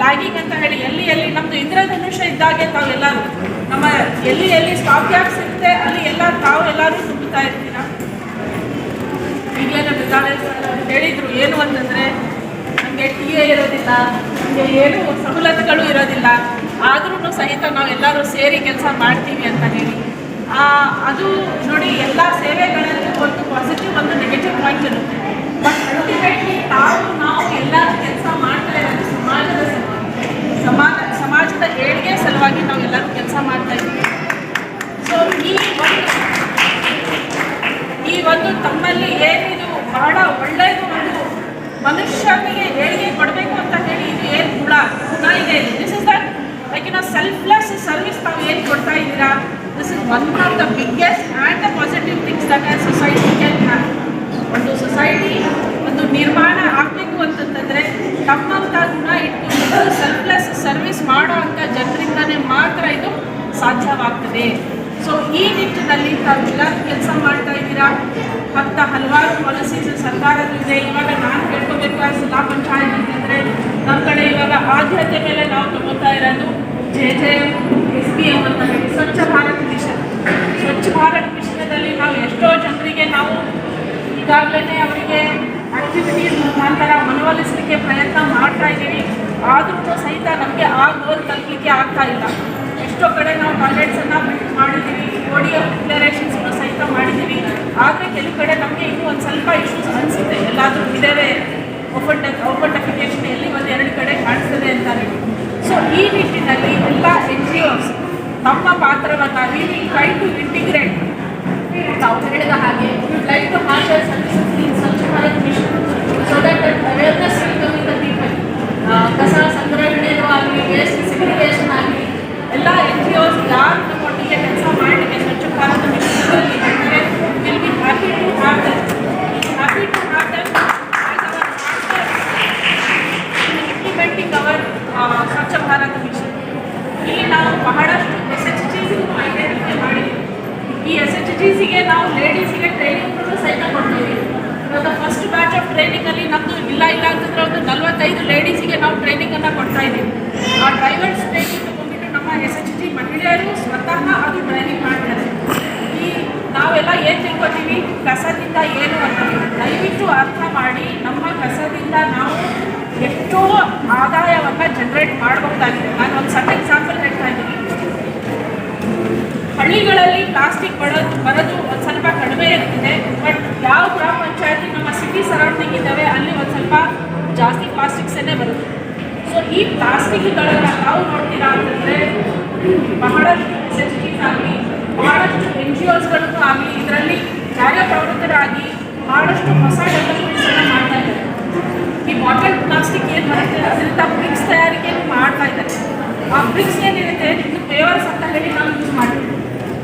lagging ಅಂತ ಹೇಳಿ. ಎಲ್ಲಿ ನಮ್ಮದು ಇಂದ್ರಧನುಷ ಇದ್ದಾಗೆ ತಾವೆಲ್ಲರೂ ನಮ್ಮ ಎಲ್ಲಿ ಸ್ಟಾಪ್ ಗ್ಯಾಪ್ಸ್ ಇರುತ್ತೆ ಅಲ್ಲಿ ತಾವೆಲ್ಲರೂ ತುಂಬುತ್ತಾ ಇರ್ತೀರ. ಈಗಲೇ ನಮ್ಮ ಹೇಳಿದರು ಏನು ಅಂತಂದರೆ ನಮಗೆ TA ಇರೋದಿಲ್ಲ, ನಮಗೆ ಏನು ಸವಲತ್ತುಗಳು ಇರೋದಿಲ್ಲ, ಆದ್ರೂ ಸಹಿತ ನಾವೆಲ್ಲರೂ ಸೇರಿ ಕೆಲಸ ಮಾಡ್ತೀವಿ ಅಂತ ಹೇಳಿ. ಅದು ನೋಡಿ, ಎಲ್ಲ ಸೇವೆಗಳಲ್ಲಿ ಒಂದು ಪಾಸಿಟಿವ್ ಒಂದು ನೆಗೆಟಿವ್ ಪಾಯಿಂಟ್ ಇರುತ್ತೆ. ಬಟ್ ಅಲ್ಟಿಮೇಟ್ಲಿ ನಾವು ಎಲ್ಲರೂ ಕೆಲಸ ಮಾಡ್ತಾ ಇರೋದು ಸಮಾಜದ ಏಳಿಗೆ ಸಲುವಾಗಿ ನಾವೆಲ್ಲರೂ ಕೆಲಸ ಮಾಡ್ತಾ ಇದ್ದೀವಿ. ಸೊ ಈ ಒಂದು ತಮ್ಮಲ್ಲಿ ಏನಿದು ಬಹಳ ಒಳ್ಳೆಯದು, ಒಂದು ಮನುಷ್ಯನಿಗೆ ಏಳಿಗೆ ಕೊಡಬೇಕು ಅಂತ ಹೇಳಿ ಇದು ಏನು ಗುಣ ಇದೆ. This is that like selfless service ತಾವು ಏನು ಕೊಡ್ತಾ ಇದ್ದೀರಾ. This is one of the biggest and the positive things that as society can have. ಒಂದು ಸೊಸೈಟಿ ಒಂದು ನಿರ್ಮಾಣ ಆಗಬೇಕು ಅಂತಂತಂದರೆ ತಮ್ಮಂಥ ಗುಣ ಇಟ್ಟು ಸೆಲ್ಫ್ಲೆಸ್ ಸರ್ವಿಸ್ ಮಾಡೋ ಅಂಥ ಜನರಿಂದನೇ ಮಾತ್ರ ಇದು ಸಾಧ್ಯವಾಗ್ತದೆ. ಸೊ ಈ ನಿಟ್ಟಿನಲ್ಲಿ ತಾವೆಲ್ಲರೂ ಕೆಲಸ ಮಾಡ್ತಾ ಇದ್ದೀರಾ. ಹಲವಾರು ಪಾಲಿಸೀಸ್ ಸರ್ಕಾರದಿದೆ. ಇವಾಗ ನಾನು ಹೇಳ್ಕೋಬೇಕು ಜಿಲ್ಲಾ ಪಂಚಾಯತ್ ಅಂತಂದರೆ ನಮ್ಮ ಕಡೆ ಇವಾಗ ಆದ್ಯತೆ ಮೇಲೆ ನಾವು ತಗೋತಾ ಇರೋದು JJSBM ಅಂತ ಹೇಳಿ ಸ್ವಚ್ಛ ಭಾರತ್ ಮಿಷನ್. ಸ್ವಚ್ಛ ಭಾರತ್ ಮಿಷನದಲ್ಲಿ ನಾವು ಎಷ್ಟೋ ಜನರಿಗೆ ನಾವು ಈಗಾಗಲೇ ಅವರಿಗೆ ಆಕ್ಟಿವಿಟೀಸ್ ಮುಖಾಂತರ ಮನವೊಲಿಸಲಿಕ್ಕೆ ಪ್ರಯತ್ನ ಮಾಡ್ತಾ ಇದ್ದೀವಿ. ಆದ್ರೂ ಸಹಿತ ನಮಗೆ ಆ ಗೋಲ್ ತಲುಪಲಿಕ್ಕೆ ಆಗ್ತಾ ಇಲ್ಲ. ಎಷ್ಟೋ ಕಡೆ ನಾವು ಟಾಯ್ಲೆಟ್ಸನ್ನು ಬಿಲ್ಡ್ ಮಾಡಿದ್ದೀವಿ, ODF ಡಿಕ್ಲರೇಷನ್ಸ್ನು ಸಹಿತ ಮಾಡಿದ್ದೀವಿ. ಆದರೆ ಕೆಲವು ಕಡೆ ನಮಗೆ ಇನ್ನೂ ಒಂದು ಸ್ವಲ್ಪ ಇಶ್ಯೂಸ್ ಅನಿಸುತ್ತೆ. ಎಲ್ಲಾದರೂ ಇದ್ದೇವೆ ಓಪನ್ ಡೆಫಿಕೇಶನ್ ಎಲ್ಲಿ ಒಂದೆರಡು ಕಡೆ ಕಾಣಿಸ್ತದೆ ಅಂತ ಹೇಳಿ. ಸೊ ಈ ನಿಟ್ಟಿನಲ್ಲಿ ಎಲ್ಲ NGOs ತಮ್ಮ ಪಾತ್ರವನ್ನು ರಿಯಲಿ ಟ್ರೈ ಟು ಇಂಟಿಗ್ರೇಟ್. ನಾವು ಹೇಳಿದ ಹಾಗೆ like to hard services in Swachh Bharat mission so that awareness will come in the people. ಕಸ ಸಂಗ್ರಹಣೆಯೂ ಆಗಲಿ, ವೇಸ್ಟ್ ಸೆಗ್ರಿಗೇಷನ್ ಆಗಲಿ, ಎಲ್ಲ NGOs ಯಾರು ನಮ್ಮೊಟ್ಟಿಗೆ ಕೆಲಸ ಮಾಡಲಿಕ್ಕೆ ಸ್ವಚ್ಛ ಭಾರತ ಮಿಷನ್ನಲ್ಲಿ will be happy to have them implementing our Swachh Bharat mission. ಇಲ್ಲಿ ನಾವು ಬಹಳಷ್ಟು SHGs ಐಡೆಂಟಿಫೈ ಮಾಡಿದ್ದೀವಿ. ಈ SHGಸ್ಗೆ ನಾವು ಲೇಡೀಸಿಗೆ ಟ್ರೈನಿಂಗ್ ಸಹಿತ ಕೊಡ್ತೀವಿ. ಇವಾಗ ಫಸ್ಟ್ ಬ್ಯಾಚ್ ಆಫ್ ಟ್ರೈನಿಂಗಲ್ಲಿ ನಮ್ಮದು ಇಲ್ಲ ಅಂತಂದರೆ ಒಂದು 45 ಲೇಡೀಸಿಗೆ ನಾವು ಟ್ರೈನಿಂಗನ್ನು ಕೊಡ್ತಾ ಇದ್ದೀವಿ. ಆ ಡ್ರೈವರ್ಸ್ ಟ್ರೈನಿಂಗ್ ತಗೊಂಡ್ಬಿಟ್ಟು ನಮ್ಮ SHG ಮಹಿಳೆಯರು ಸ್ವತಃ ಅದು ಡ್ರೈವಿಂಗ್ ಮಾಡ್ತಾರೆ. ಈ ನಾವೆಲ್ಲ ಏನು ತಿಳ್ಕೊತೀವಿ ಕಸದಿಂದ ಏನು ಅಂತ, ದಯವಿಟ್ಟು ಅರ್ಥ ಮಾಡಿ ನಮ್ಮ ಕಸದಿಂದ ನಾವು ಎಷ್ಟೋ ಆದಾಯವನ್ನು ಜನರೇಟ್ ಮಾಡಬಹುದಾಗಿದೆ. ನಾನು ಒಂದು ಸಣ್ಣ ಎಕ್ಸಾಂಪಲ್ ಹೇಳ್ತಾ ಇದ್ದೀನಿ. ಹಳ್ಳಿಗಳಲ್ಲಿ ಪ್ಲಾಸ್ಟಿಕ್ ಬರೋದು ಒಂದು ಸ್ವಲ್ಪ ಕಡಿಮೆ ಇರ್ತದೆ, ಬಟ್ ಯಾವ ಗ್ರಾಮ ಪಂಚಾಯತಿ ನಮ್ಮ ಸಿಟಿ ಸರೌಂಡಿಂಗ್ ಇದ್ದಾವೆ ಅಲ್ಲಿ ಒಂದು ಸ್ವಲ್ಪ ಜಾಸ್ತಿ ಪ್ಲಾಸ್ಟಿಕ್ಸನ್ನೇ ಬರುತ್ತೆ. ಸೊ ಈ ಪ್ಲಾಸ್ಟಿಕ್ಗಳನ್ನು ನಾವು ನೋಡ್ತೀರಾ ಅಂತಂದರೆ ಬಹಳಷ್ಟು SHGs ಆಗಲಿ ಬಹಳಷ್ಟು NGOsಗಳೂ ಆಗಲಿ ಇದರಲ್ಲಿ ಕಾರ್ಯಪ್ರವೃತ್ತರಾಗಿ ಬಹಳಷ್ಟು ಹೊಸ ಡೆವಲಪ್ಮೆಂಟ್ಸನ್ನು ಮಾಡ್ತಾ ಇದ್ದಾರೆ. ಈ ಬಾಟಲ್ ಪ್ಲಾಸ್ಟಿಕ್ ಏನು ಬರುತ್ತೆ ಅದರಿಂದ ಬ್ರಿಕ್ಸ್ ತಯಾರಿಕೆಯನ್ನು ಮಾಡ್ತಾ ಇದ್ದಾರೆ. ಆ ಬ್ರಿಕ್ಸ್ ಏನಿರುತ್ತೆ ಇದು ಪೇವರ್ಸ್ ಅಂತ ಹೇಳಿ ನಾವು ಯೂಸ್ ಮಾಡ್ತೀವಿ.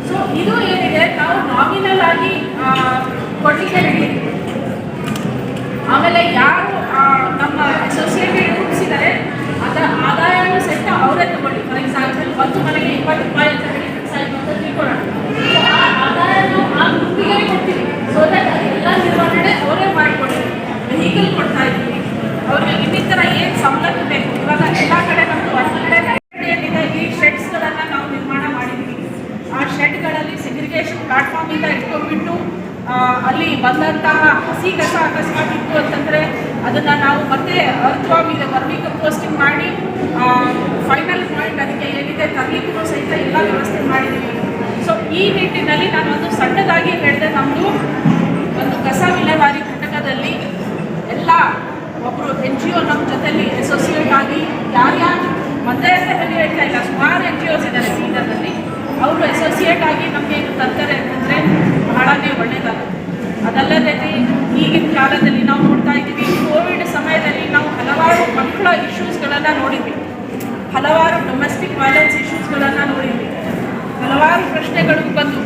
ಸೊ ಇದು ಏನಿದೆ ನಾವು ನಾಮಿನಲ್ ಆಗಿ ಕೊಡಲಿಕ್ಕೆ ರೆಡಿ. ಆಮೇಲೆ ಯಾರು ನಮ್ಮ ಅಸೋಸಿಯೇಟೆಡ್ ಗ್ರೂಪ್ಸ್ ಇದ್ದಾರೆ ಅದರ ಆದಾಯವನ್ನು ಸಹಿತ ಅವರೇ ತಗೊಳ್ಳಿ. ಫಾರ್ ಎಕ್ಸಾಂಪಲ್ ಒಂದು ಮನೆಗೆ 20 ರೂಪಾಯಿ ಅಂತ ಹೇಳಿ ಫಿಕ್ಸ್ ಆಯಿತು ಅಂತ ತಿಳ್ಕೊಳ್ಳೋಣ. ಸೊ ಆ ಆದಾಯವನ್ನು ಆ ಗ್ರೂಪಿಗೆ ಕೊಡ್ತೀವಿ. ಸೊ ದಟ್ ಎಲ್ಲ ನಿರ್ವಹಣೆ ಅವರೇ ಮಾಡಿಕೊಡ್ತೀವಿ. ವೆಹಿಕಲ್ ಕೊಡ್ತಾ ಇದ್ದೀವಿ ಅವ್ರಿಗೆ. ಇನ್ನಿತರ ಏನು ಸವಲತ್ತು ಬೇಕು ಇವಾಗ ಎಲ್ಲ ಕಡೆ ನಮ್ಮದು ಹೊರಗಡೆ ಏನಿದೆ ಈ ಶೆಡ್ಸ್ಗಳನ್ನು ನಾವು ನಿರ್ಮಾಣ ಮಾಡಿದ್ದೀವಿ. ಆ ಶೆಡ್ಗಳಲ್ಲಿ ಸೆಗ್ರಿಗೇಷನ್ ಪ್ಲಾಟ್ಫಾರ್ಮಿಂದ ಇಟ್ಕೊಂಡ್ಬಿಟ್ಟು ಅಲ್ಲಿ ಬಂದಂತಹ ಹಸಿ ಕಸ ಅಕಸ್ಮಾತ್ ಇತ್ತು ಅಂತಂದರೆ ಅದನ್ನು ನಾವು ಮತ್ತೆ ಅರ್ಥವಾಗಿದೆ ವರ್ಮಿ ಕಂಪೋಸ್ಟಿಂಗ್ ಮಾಡಿ ಫೈನಲ್ ಪಾಯಿಂಟ್ ಅದಕ್ಕೆ ಏನಿದೆ ತರಲಿಕ್ಕೂ ಸಹಿತ ಎಲ್ಲ ವ್ಯವಸ್ಥೆ ಮಾಡಿದ್ದೀವಿ. ಸೊ ಈ ನಿಟ್ಟಿನಲ್ಲಿ ನಾನು ಒಂದು ಸಣ್ಣದಾಗಿ ಹೇಳಿದೆ, ನಮ್ಮದು ಒಂದು ಕಸ ವಿಲೇವಾರಿ ಘಟಕದಲ್ಲಿ ಎಲ್ಲ ಒಬ್ಬರು NGO ನಮ್ಮ ಜೊತೆಲಿ ಅಸೋಸಿಯೇಟ್ ಆಗಿ ಯಾರ್ಯಾರು ಒಂದೇ ಅಂತ ಹೇಳ್ತಾ ಇಲ್ಲ, ಸುಮಾರು NGOs ಇದ್ದಾರೆ ಬೀದರ್ನಲ್ಲಿ. ಅವರು ಅಸೋಸಿಯೇಟ್ ಆಗಿ ನಮಗೆ ಏನು ತರ್ತಾರೆ ಅಂತಂದರೆ ಬಹಳನೇ ಒಳ್ಳೆಯದಾಗುತ್ತೆ. ಅದಲ್ಲದೆ ಈಗಿನ ಕಾಲದಲ್ಲಿ ನಾವು ನೋಡ್ತಾ ಇದ್ದೀವಿ, ಕೋವಿಡ್ ಸಮಯದಲ್ಲಿ ನಾವು ಹಲವಾರು ಮಕ್ಕಳ ಇಶ್ಯೂಸ್ಗಳನ್ನು ನೋಡಿದ್ವಿ, ಹಲವಾರು ಡೊಮೆಸ್ಟಿಕ್ ವೈಲೆನ್ಸ್ ಇಶ್ಯೂಸ್ಗಳನ್ನು ನೋಡಿದ್ವಿ. ಹಲವಾರು ಪ್ರಶ್ನೆಗಳು ಬಂದು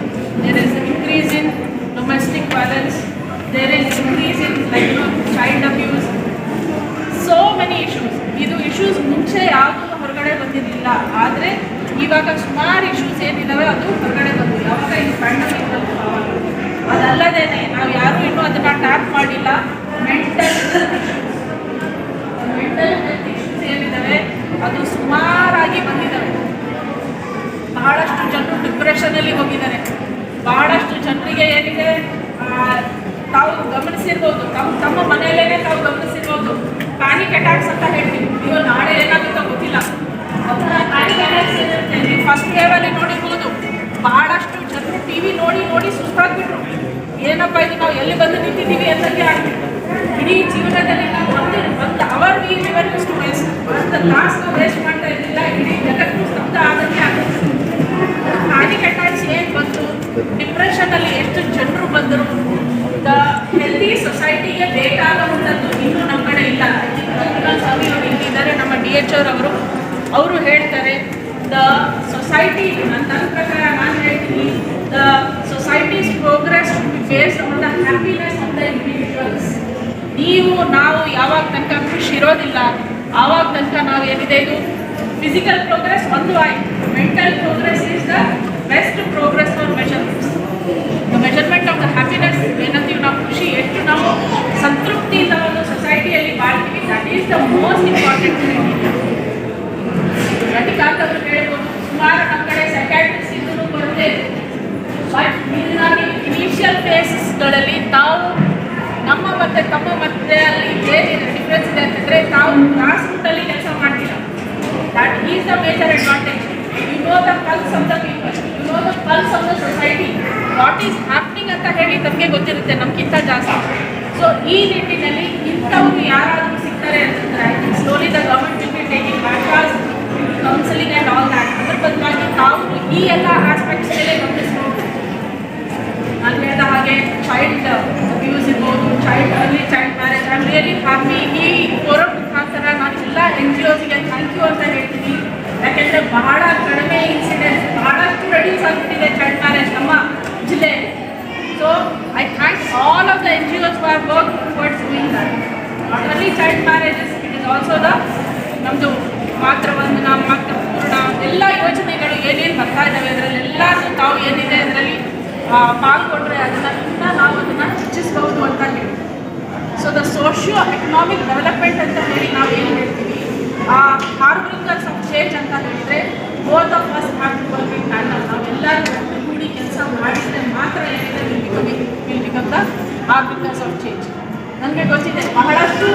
there is increase in domestic violence, there is increase in child abuse, so many issues. ಇದು ಇಶ್ಯೂಸ್ ಮುಂಚೆ ಯಾವುದೂ ಹೊರಗಡೆ ಬಂದಿರಲಿಲ್ಲ, ಆದರೆ ಇವಾಗ ಸುಮಾರು ಇಶ್ಯೂಸ್ ಏನಿದ್ದಾವೆ ಅದು ಹೊರಗಡೆ ಬಂದು ಯಾವಾಗ ಇದು ಪ್ಯಾಂಡಮಿಕ್ ಬಂತು ಆವಾಗ. ಅದಲ್ಲದೇ ನಾವು ಯಾರೂ ಇನ್ನೂ ಅದನ್ನು ಟ್ಯಾಪ್ ಮಾಡಿಲ್ಲ. ಮೆಂಟಲ್ ಹೆಲ್ತ್ ಇಶ್ಯೂಸ್ ಏನಿದ್ದಾವೆ ಅದು ಸುಮಾರಾಗಿ ಬಂದಿದ್ದಾವೆ. ಬಹಳಷ್ಟು ಜನರು ಡಿಪ್ರೆಷನಲ್ಲಿ ಹೋಗಿದ್ದಾರೆ. ಬಹಳಷ್ಟು ಜನರಿಗೆ ಏನಿದೆ ತಾವು ಗಮನಿಸಿರ್ಬೋದು, ತಮ್ಮ ಮನೆಯಲ್ಲೇ ತಾವು ಗಮನಿಸಿರ್ಬೋದು, ಪ್ಯಾನಿಕ್ ಅಟ್ಯಾಕ್ಸ್ ಅಂತ ಹೇಳ್ತೀವಿ. ನೀವು ನಾಳೆ ಏನಾಗುತ್ತೋ ಗೊತ್ತಿಲ್ಲ. ಪ್ಯಾನಿಕ್ ಅಟ್ಯಾಕ್ಸ್ ಏನಿರುತ್ತೆ ನೀವು ಫಸ್ಟ್ ವೇವಲ್ಲಿ ನೋಡಿರ್ಬೋದು. ಬಹಳಷ್ಟು ಜನರು TV ನೋಡಿ ಸುಸ್ತಾಗ್ಬಿಟ್ರು. ಏನಪ್ಪ ಇದು ನಾವು ಎಲ್ಲಿ ಬಂದು ನಿಂತಿದ್ದೀವಿ ಅಂತಂಗೆ ಆಗ್ಬಿಟ್ಟು ಇಡೀ ಜೀವನದಲ್ಲಿ ನಾವು ಒಂದು ಅವರ್ ವೇಸ್ಟ್ ಒಂದು ತಾಸು ನಾವು ವೇಸ್ಟ್ ಮಾಡ್ತಾ ಇರಲಿಲ್ಲ. ಇಡೀ ಜಗತ್ತು ಸ್ತಬ್ಧ ಆದಂಗೆ ಆಗುತ್ತೆ. ಪ್ಯಾನಿಕ್ ಅಟ್ಯಾಕ್ಸ್ ಏನು ಬಂತು, ಡಿಪ್ರೆಷನಲ್ಲಿ ಎಷ್ಟು ಜನರು ಬಂದರು. ದ ಹೆಲ್ತಿ ಸೊಸೈಟಿಗೆ ಬೇಕಾಗುವಂಥದ್ದು ಇನ್ನೂ ನಮ್ಮ ಕಡೆ ಇಲ್ಲ. ಸ್ವಾಮಿ ಅವರು ಇಲ್ಲಿದ್ದಾರೆ, ನಮ್ಮ DHO ಅವರು ಹೇಳ್ತಾರೆ ದ ಸೊಸೈಟಿ, ನನ್ನ ಪ್ರಕಾರ ನಾನು ಹೇಳ್ತೀನಿ, the societies progress should be based on the happiness of the individuals. ನಾವು ಯಾವಾಗ ತನಕ ಖುಷಿ ಇರೋದಿಲ್ಲ ಆವಾಗ ತನಕ ನಾವು ಏನಿದೆ ಇದು ಫಿಸಿಕಲ್ ಪ್ರೋಗ್ರೆಸ್ ಒಂದು ಆಯಿತು. Mental progress is the best progress for measurements. The measurement of the happiness ಏನಂತೀವಿ ನಾವು, ಖುಷಿ ಎಷ್ಟು ನಾವು ಸಂತೃಪ್ತಿಯಿಂದ ಒಂದು ಸೊಸೈಟಿಯಲ್ಲಿ ಬಾಳ್ತೀವಿ, that is the most important. Ratikant ಅವರು ಹೇಳ್ಬೋದು, ಸುಮಾರು ನಮ್ಮ ಕಡೆ ಸೈಕ್ಯಾಟ್ರಿಸ್ಟ್ ಇದ್ರೂ ಬರುತ್ತೆ. ಬಟ್ ಇದರಲ್ಲಿ ಇನಿಷಿಯಲ್ ಫೇಸಸ್ಗಳಲ್ಲಿ ತಾವು ನಮ್ಮ ಮತ್ತು ತಮ್ಮ ಮಧ್ಯೆ ಅಲ್ಲಿ ಏನಿದೆ ಡಿಫ್ರೆನ್ಸ್ ಇದೆ ಅಂತಂದರೆ ತಾವು ಗ್ರಾಸ್ ರೂಟಲ್ಲಿ ಕೆಲಸ ಮಾಡ್ತೀರ. That is the major advantage. You know the pulse of the people, you know the pulse of the society, what is happening ಅಂತ ಹೇಳಿ ನಮಗೆ ಗೊತ್ತಿರುತ್ತೆ ನಮಗಿಂತ ಜಾಸ್ತಿ. ಸೊ ಈ ನಿಟ್ಟಿನಲ್ಲಿ ಇಂಥವ್ರು ಯಾರಾದರೂ ಸಿಗ್ತಾರೆ ಅಂತಂದರೆ I think slowly the government will be taking backlash counselling and all that. ಅದ್ರ ಬದಲಾಗಿ ತಾವು ಈ ಎಲ್ಲ ಆಸ್ಪೆಕ್ಟ್ಸ್ ಮೇಲೆ ಗಮನಿಸ್ಬೋದು. ನಾನು ಹೇಳಿದ ಹಾಗೆ ಚೈಲ್ಡ್ ಅಬ್ಯೂಸ್ ಇರ್ಬೋದು, early child marriage. I am really happy ಈ ಫೋರಮ್ ಮುಖಾಂತರ ನಾನು ಎಲ್ಲ NGOsಗೆ ಥ್ಯಾಂಕ್ ಯು ಅಂತ ಹೇಳ್ತೀನಿ. ಯಾಕೆಂದರೆ ಬಹಳ ಕಡಿಮೆ ಇನ್ಸಿಡೆಂಟ್ಸ್, ಬಹಳಷ್ಟು ರೆಡ್ಯೂಸ್ ಆಗಿಬಿಟ್ಟಿದೆ ಚೈಲ್ಡ್ ಮ್ಯಾರೇಜ್ ನಮ್ಮ ಜಿಲ್ಲೆಯಲ್ಲಿ. So I thank all of the NGOs who have worked towards doing that. Not only child marriages, it is also the ನಮ್ಮದು ಮಾತೃವಂದನ, ಮಾತೃಪೂರ್ಣ ಎಲ್ಲ ಯೋಜನೆಗಳು ಏನೇನು ಬರ್ತಾ ಇದ್ದಾವೆ ಅದರಲ್ಲೆಲ್ಲ ತಾವು ಏನಿದೆ ಅದರಲ್ಲಿ ಪಾಲ್ಗೊಂಡ್ರೆ ಅದನ್ನು ಇನ್ನೂ ನಾವು ಅದನ್ನು ಹೆಚ್ಚಿಸಬಹುದು ಅಂತ ಹೇಳಿ so the socio economic development ಅಂತ ಹೇಳಿ ನಾವು ಏನು ಹೇಳ್ತೀವಿ, ಆ ಹಾರ್ಬಿಂಗರ್ಸ್ ಆಫ್ ಚೇಂಜ್ ಅಂತ ಹೇಳಿದ್ರೆ both of us have to work in tandem. ನಾವೆಲ್ಲರೂ ಕೂಡಿ ಕೆಲಸ ಮಾಡಿದರೆ ಮಾತ್ರ ಏನಿದೆ will become the harbingers of change. ನನಗೆ ಗೊತ್ತಿದೆ ಬಹಳಷ್ಟು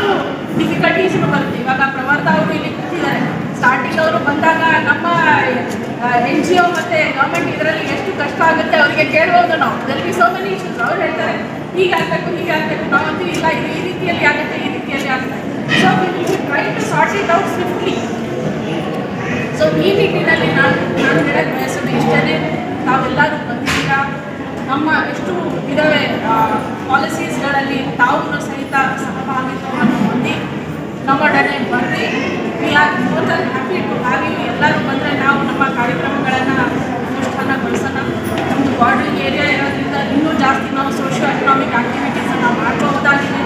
ಡಿಫಿಕಲ್ಟೀಸ್ನು ಬರುತ್ತೆ. ಇವಾಗ ಪ್ರವರ್ತ ಅವರು ಇಲ್ಲಿ ಕೂತಿದ್ದಾರೆ. ಸ್ಟಾರ್ಟಿಂಗ್ ಅವರು ಬಂದಾಗ ನಮ್ಮ NGO ಮತ್ತು ಗೌರ್ಮೆಂಟ್ ಇದರಲ್ಲಿ ಎಷ್ಟು ಕಷ್ಟ ಆಗುತ್ತೆ ಅವರಿಗೆ ಕೇಳ್ಬೋದು ನಾವು. There be so many issues. ಅವ್ರು ಹೇಳ್ತಾರೆ ಹೀಗಾಗಬೇಕು ಹೀಗಾಗಬೇಕು, ನಾವಂತೂ ಇಲ್ಲ ಇದು ಈ ರೀತಿಯಲ್ಲಿ ಆಗುತ್ತೆ ಈ ರೀತಿಯಲ್ಲಿ ಆಗುತ್ತೆ. So we will try to sort it out swiftly. So ಈ ನಿಟ್ಟಿನಲ್ಲಿ ನಾನು ಹೇಳಕ್ಕೆ ಬಯಸೋದು ಇಷ್ಟೇ, ತಾವೆಲ್ಲರೂ ಬಂದಿದ್ದೀರಾ. ನಮ್ಮ ಎಷ್ಟು ಇದ್ದಾವೆ ಪಾಲಿಸೀಸ್ಗಳಲ್ಲಿ ತಾವು ಸಹಿತ ಸಹಭಾಗಿತ್ವವನ್ನು ಹೊಂದಿ ನಮ್ಮೊಡನೆ ಬರ್ರಿ. We are more than happy to have you. ಎಲ್ಲರೂ ಬಂದರೆ ನಾವು ನಮ್ಮ ಕಾರ್ಯಕ್ರಮಗಳನ್ನು ಅನುಷ್ಠಾನಗೊಳಿಸೋಣ. ನಮ್ಮದು ಬಾರ್ಡರಿಂಗ್ ಏರಿಯಾ ಇರೋದ್ರಿಂದ ಇನ್ನೂ ಜಾಸ್ತಿ ನಾವು ಸೋಷಿಯೋ ಎಕನಾಮಿಕ್ ಆ್ಯಕ್ಟಿವಿಟೀಸನ್ನು ಮಾಡಬಹುದಾಗಿದೆ.